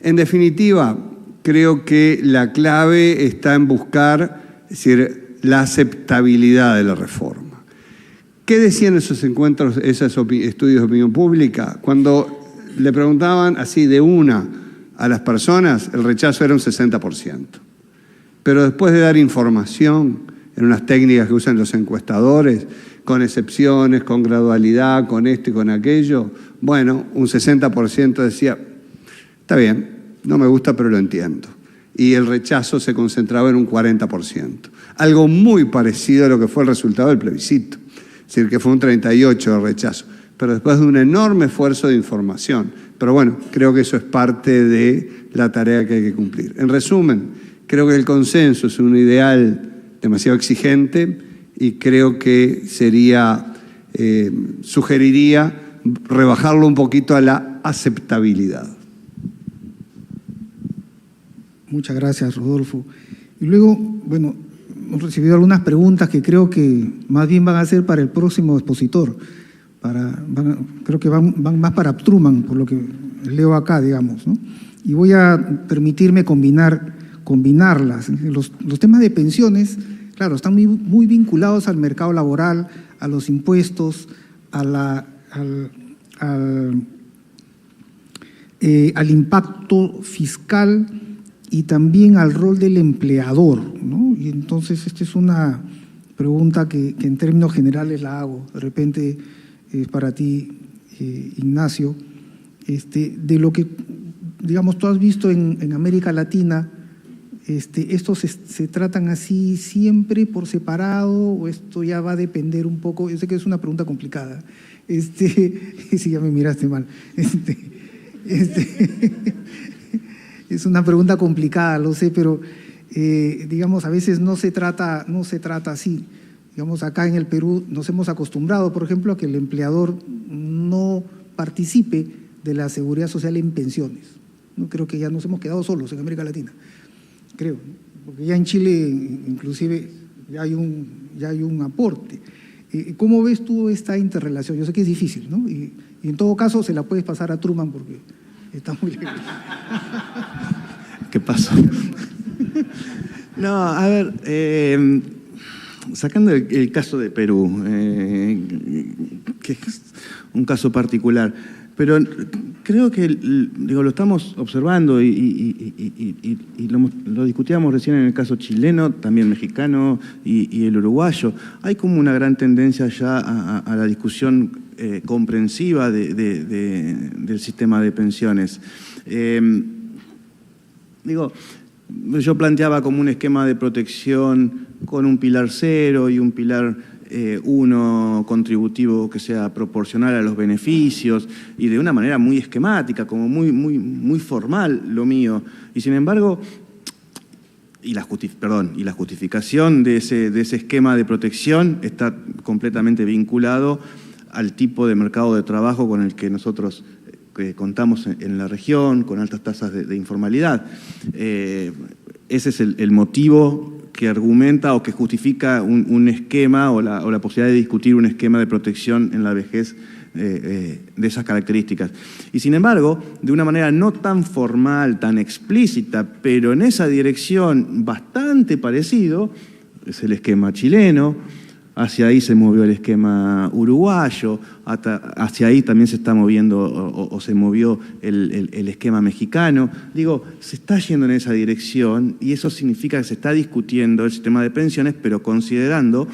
En definitiva, creo que la clave está en buscar, es decir, la aceptabilidad de la reforma. ¿Qué decían esos encuentros, esos estudios de opinión pública? Cuando le preguntaban así de una a las personas, el rechazo era un 60%. Pero después de dar información en unas técnicas que usan los encuestadores, con excepciones, con gradualidad, con esto y con aquello, bueno, un 60% decía, está bien, no me gusta, pero lo entiendo. Y el rechazo se concentraba en un 40%. Algo muy parecido a lo que fue el resultado del plebiscito. Es decir, que fue un 38% de rechazo. Pero después de un enorme esfuerzo de información. Pero bueno, creo que eso es parte de la tarea que hay que cumplir. En resumen, creo que el consenso es un ideal demasiado exigente y creo que sugeriría rebajarlo un poquito a la aceptabilidad. Muchas gracias, Rodolfo. Y luego, bueno, hemos recibido algunas preguntas que creo que más bien van a ser para el próximo expositor. Creo que van más para Truman, por lo que leo acá, digamos, ¿no? Y voy a permitirme combinarlas. Los temas de pensiones, claro, están muy vinculados al mercado laboral, a los impuestos, al impacto fiscal y también al rol del empleador, ¿no? Y entonces esta es una pregunta que en términos generales la hago, de repente es para ti, Ignacio, de lo que, digamos, tú has visto en América Latina, ¿estos se tratan así siempre por separado o esto ya va a depender un poco? Yo sé que es una pregunta complicada, si ya me miraste mal, es una pregunta complicada, lo sé, pero digamos, a veces no se trata así. Digamos, acá en el Perú nos hemos acostumbrado, por ejemplo, a que el empleador no participe de la seguridad social en pensiones. No creo que ya nos hemos quedado solos en América Latina, creo, porque ya en Chile inclusive ya hay un aporte. ¿Cómo ves tú esta interrelación? Yo sé que es difícil, ¿no? Y en todo caso se la puedes pasar a Truman porque está muy lejos. ¿Qué pasó? No, a ver, sacando el caso de Perú, que es un caso particular, pero creo que lo estamos observando y lo discutíamos recién en el caso chileno, también mexicano y el uruguayo. Hay como una gran tendencia ya a la discusión comprensiva del sistema de pensiones. Yo planteaba como un esquema de protección con un pilar 0 y un pilar 1 contributivo que sea proporcional a los beneficios y de una manera muy esquemática, como muy formal lo mío. Y sin embargo, la justificación de ese esquema de protección está completamente vinculado al tipo de mercado de trabajo con el que nosotros contamos en la región, con altas tasas de informalidad. Ese es el motivo que argumenta o que justifica un esquema o la posibilidad de discutir un esquema de protección en la vejez de esas características. Y sin embargo, de una manera no tan formal, tan explícita, pero en esa dirección bastante parecido, es el esquema chileno, hacia ahí se movió el esquema uruguayo, hacia ahí también se está moviendo o se movió el esquema mexicano. Digo, se está yendo en esa dirección y eso significa que se está discutiendo el sistema de pensiones, pero considerando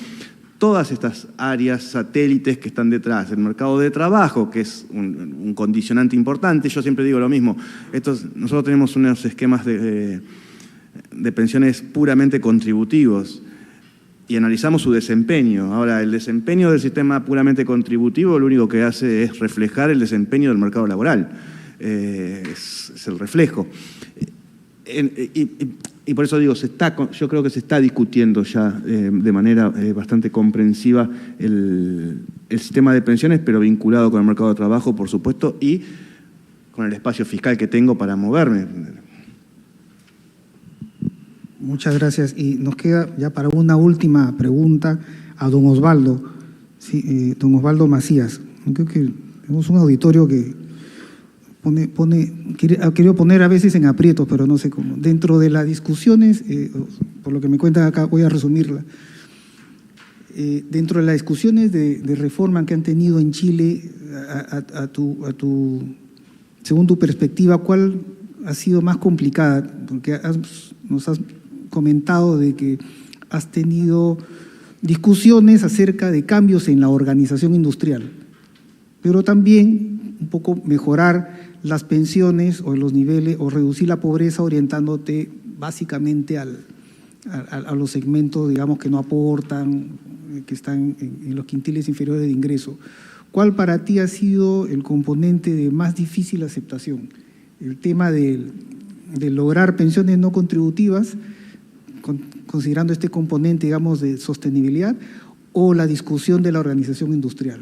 todas estas áreas satélites que están detrás, el mercado de trabajo, que es un condicionante importante. Yo siempre digo lo mismo, nosotros tenemos unos esquemas de pensiones puramente contributivos y analizamos su desempeño. Ahora, el desempeño del sistema puramente contributivo lo único que hace es reflejar el desempeño del mercado laboral, es el reflejo. Y por eso digo, yo creo que se está discutiendo ya de manera bastante comprensiva el sistema de pensiones, pero vinculado con el mercado de trabajo, por supuesto, y con el espacio fiscal que tengo para moverme. Muchas gracias. Y nos queda ya para una última pregunta a don Osvaldo, don Osvaldo Macías. Creo que tenemos un auditorio que ha querido poner a veces en aprietos, pero no sé cómo. Dentro de las discusiones, por lo que me cuentan acá, voy a resumirla. Dentro de las discusiones de reforma que han tenido en Chile, según tu perspectiva, ¿cuál ha sido más complicada? Porque nos has comentado de que has tenido discusiones acerca de cambios en la organización industrial, pero también un poco mejorar las pensiones o los niveles o reducir la pobreza orientándote básicamente a los segmentos, digamos, que no aportan, que están en los quintiles inferiores de ingreso. ¿Cuál para ti ha sido el componente de más difícil aceptación? ¿El tema de lograr pensiones no contributivas, considerando este componente, digamos, de sostenibilidad, o la discusión de la organización industrial?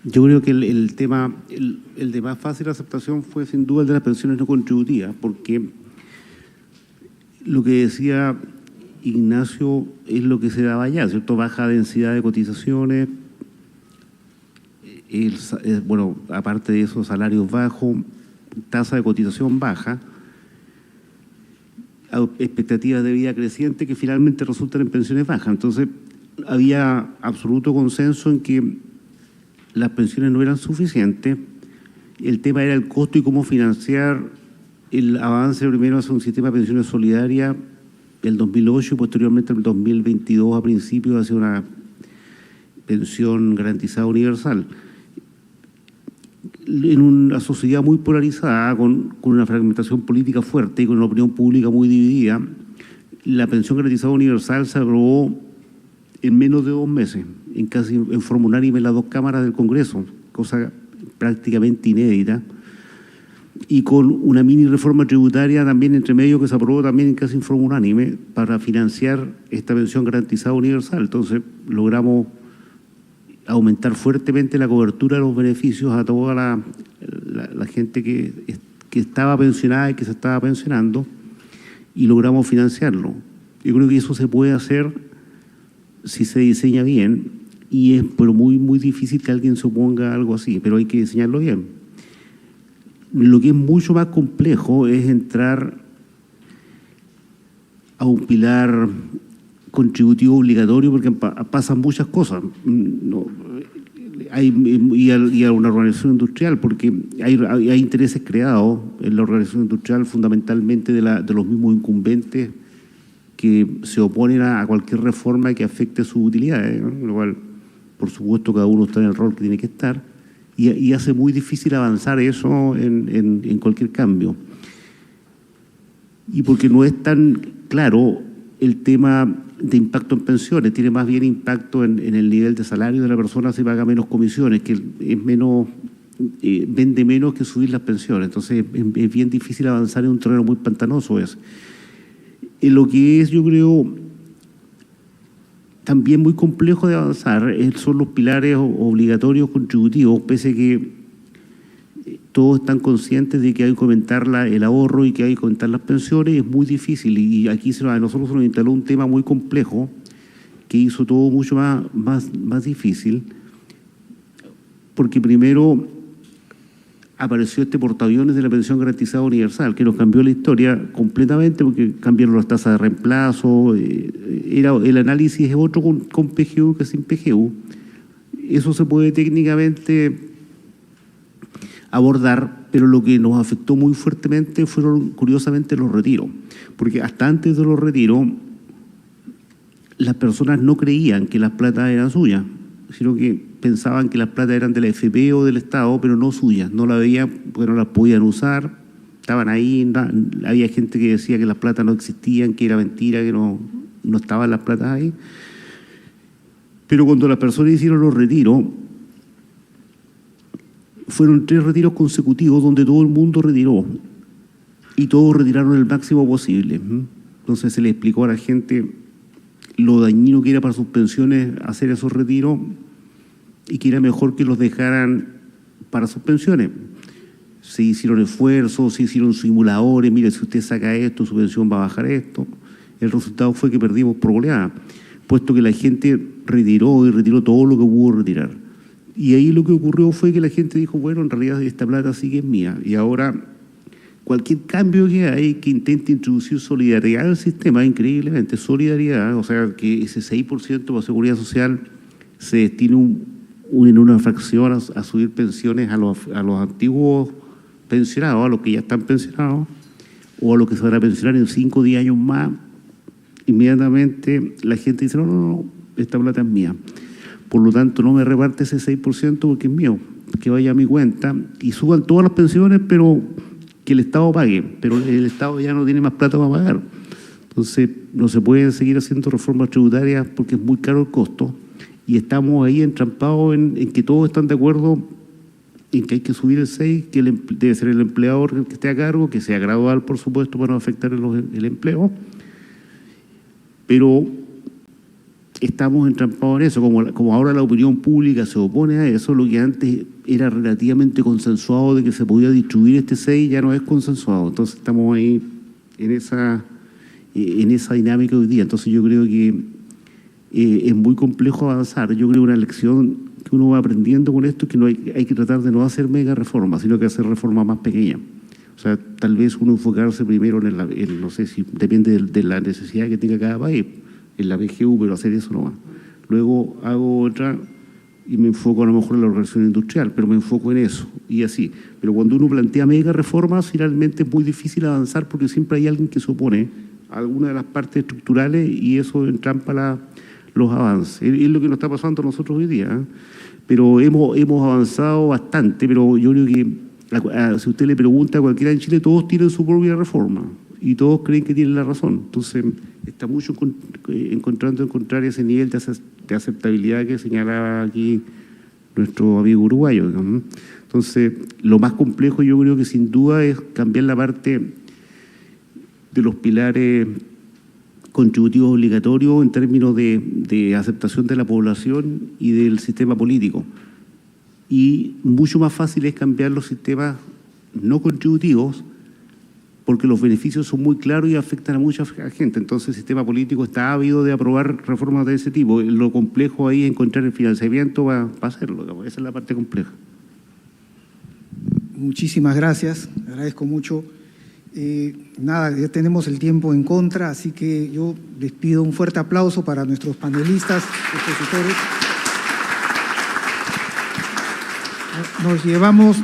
Yo creo que el tema, el de más fácil aceptación fue sin duda el de las pensiones no contributivas, porque lo que decía Ignacio es lo que se daba ya, ¿cierto? Baja densidad de cotizaciones, bueno, aparte de eso, salarios bajos, tasa de cotización baja, expectativas de vida creciente que finalmente resultan en pensiones bajas. Entonces, había absoluto consenso en que las pensiones no eran suficientes. El tema era el costo y cómo financiar el avance primero hacia un sistema de pensiones solidaria el 2008 y posteriormente el 2022 a principios hacia una pensión garantizada universal. En una sociedad muy polarizada, con una fragmentación política fuerte y con una opinión pública muy dividida, la pensión garantizada universal se aprobó en menos de 2 meses, en forma unánime en las 2 cámaras del Congreso, cosa prácticamente inédita, y con una mini reforma tributaria también entre medio que se aprobó también casi en forma unánime para financiar esta pensión garantizada universal. Entonces logramos aumentar fuertemente la cobertura de los beneficios a toda la gente que estaba pensionada y que se estaba pensionando, y logramos financiarlo. Yo creo que eso se puede hacer si se diseña bien, y es pero muy, muy difícil que alguien se oponga a algo así, pero hay que diseñarlo bien. Lo que es mucho más complejo es entrar a un pilar contributivo obligatorio, porque pasan muchas cosas. Y a una organización industrial, porque hay intereses creados en la organización industrial fundamentalmente de los mismos incumbentes que se oponen a cualquier reforma que afecte sus utilidades, ¿no? Lo cual, por supuesto, cada uno está en el rol que tiene que estar, y hace muy difícil avanzar eso en cualquier cambio. Y porque no es tan claro el tema de impacto en pensiones, tiene más bien impacto en el nivel de salario de la persona si paga menos comisiones, que es menos, vende menos que subir las pensiones. Entonces es bien difícil avanzar en un terreno muy pantanoso ese. Lo que es, yo creo, también muy complejo de avanzar son los pilares obligatorios contributivos, pese a que todos están conscientes de que hay que aumentar el ahorro y que hay que aumentar las pensiones. Es muy difícil, y aquí a nosotros se nos instaló un tema muy complejo que hizo todo mucho más difícil, porque primero apareció este portaaviones de la pensión garantizada universal, que nos cambió la historia completamente porque cambiaron las tasas de reemplazo, el análisis es otro con PGU que sin PGU. Eso se puede técnicamente abordar, pero lo que nos afectó muy fuertemente fueron, curiosamente, los retiros, porque hasta antes de los retiros las personas no creían que las platas eran suyas, sino que pensaban que las platas eran de la FP o del Estado, pero no suyas, no las veían porque no las podían usar, estaban ahí, había gente que decía que las platas no existían, que era mentira, que no estaban las platas ahí. Pero cuando las personas hicieron los retiros, fueron 3 retiros consecutivos donde todo el mundo retiró y todos retiraron el máximo posible. Entonces se le explicó a la gente lo dañino que era para sus pensiones hacer esos retiros y que era mejor que los dejaran para sus pensiones. Se hicieron esfuerzos, se hicieron simuladores, mire, si usted saca esto, su pensión va a bajar esto. El resultado fue que perdimos por goleada, puesto que la gente retiró y retiró todo lo que pudo retirar. Y ahí lo que ocurrió fue que la gente dijo, bueno, en realidad esta plata sí que es mía. Y ahora cualquier cambio que hay que intente introducir solidaridad al sistema, increíblemente, solidaridad, o sea, que ese 6% para seguridad social se destine en una fracción a subir pensiones a los antiguos pensionados, a los que ya están pensionados, o a los que se van a pensionar en 5 o 10 años más, inmediatamente la gente dice, no, esta plata es mía. Por lo tanto, no me reparte ese 6% porque es mío, que vaya a mi cuenta y suban todas las pensiones, pero que el Estado pague, pero el Estado ya no tiene más plata para pagar. Entonces, no se pueden seguir haciendo reformas tributarias porque es muy caro el costo y estamos ahí entrampados en que todos están de acuerdo en que hay que subir el 6, que debe ser el empleador el que esté a cargo, que sea gradual, por supuesto, para no afectar el empleo, pero estamos entrampados en eso, como ahora la opinión pública se opone a eso, lo que antes era relativamente consensuado de que se podía distribuir este 6 ya no es consensuado. Entonces estamos ahí en esa dinámica hoy día. Entonces yo creo que es muy complejo avanzar. Yo creo que una lección que uno va aprendiendo con esto es que hay que tratar de no hacer mega reformas, sino que hacer reformas más pequeñas. O sea, tal vez uno enfocarse primero no sé si depende de la necesidad que tenga cada país, en la PGU, pero hacer eso no va. Luego hago otra y me enfoco a lo mejor en la organización industrial, pero me enfoco en eso y así. Pero cuando uno plantea mega reformas, finalmente es muy difícil avanzar porque siempre hay alguien que se opone a alguna de las partes estructurales y eso entrampa los avances. Es lo que nos está pasando a nosotros hoy día, ¿eh? Pero hemos avanzado bastante, pero yo creo que si usted le pregunta a cualquiera en Chile, todos tienen su propia reforma y todos creen que tienen la razón. Entonces, está mucho encontrar ese nivel de aceptabilidad que señalaba aquí nuestro amigo uruguayo, ¿no? Entonces, lo más complejo yo creo que sin duda es cambiar la parte de los pilares contributivos obligatorios en términos de aceptación de la población y del sistema político. Y mucho más fácil es cambiar los sistemas no contributivos porque los beneficios son muy claros y afectan a mucha gente. Entonces el sistema político está ávido de aprobar reformas de ese tipo. Lo complejo ahí es encontrar el financiamiento para hacerlo. Esa es la parte compleja. Muchísimas gracias, agradezco mucho. Nada, ya tenemos el tiempo en contra, así que yo les pido un fuerte aplauso para nuestros panelistas, expositores.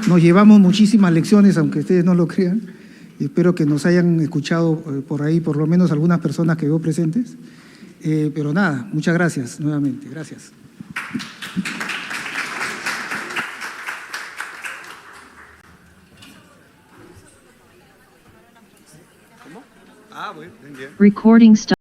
Nos llevamos muchísimas lecciones, aunque ustedes no lo crean. Y espero que nos hayan escuchado por ahí, por lo menos algunas personas que veo presentes. Pero nada, muchas gracias nuevamente. Gracias. Recording stop.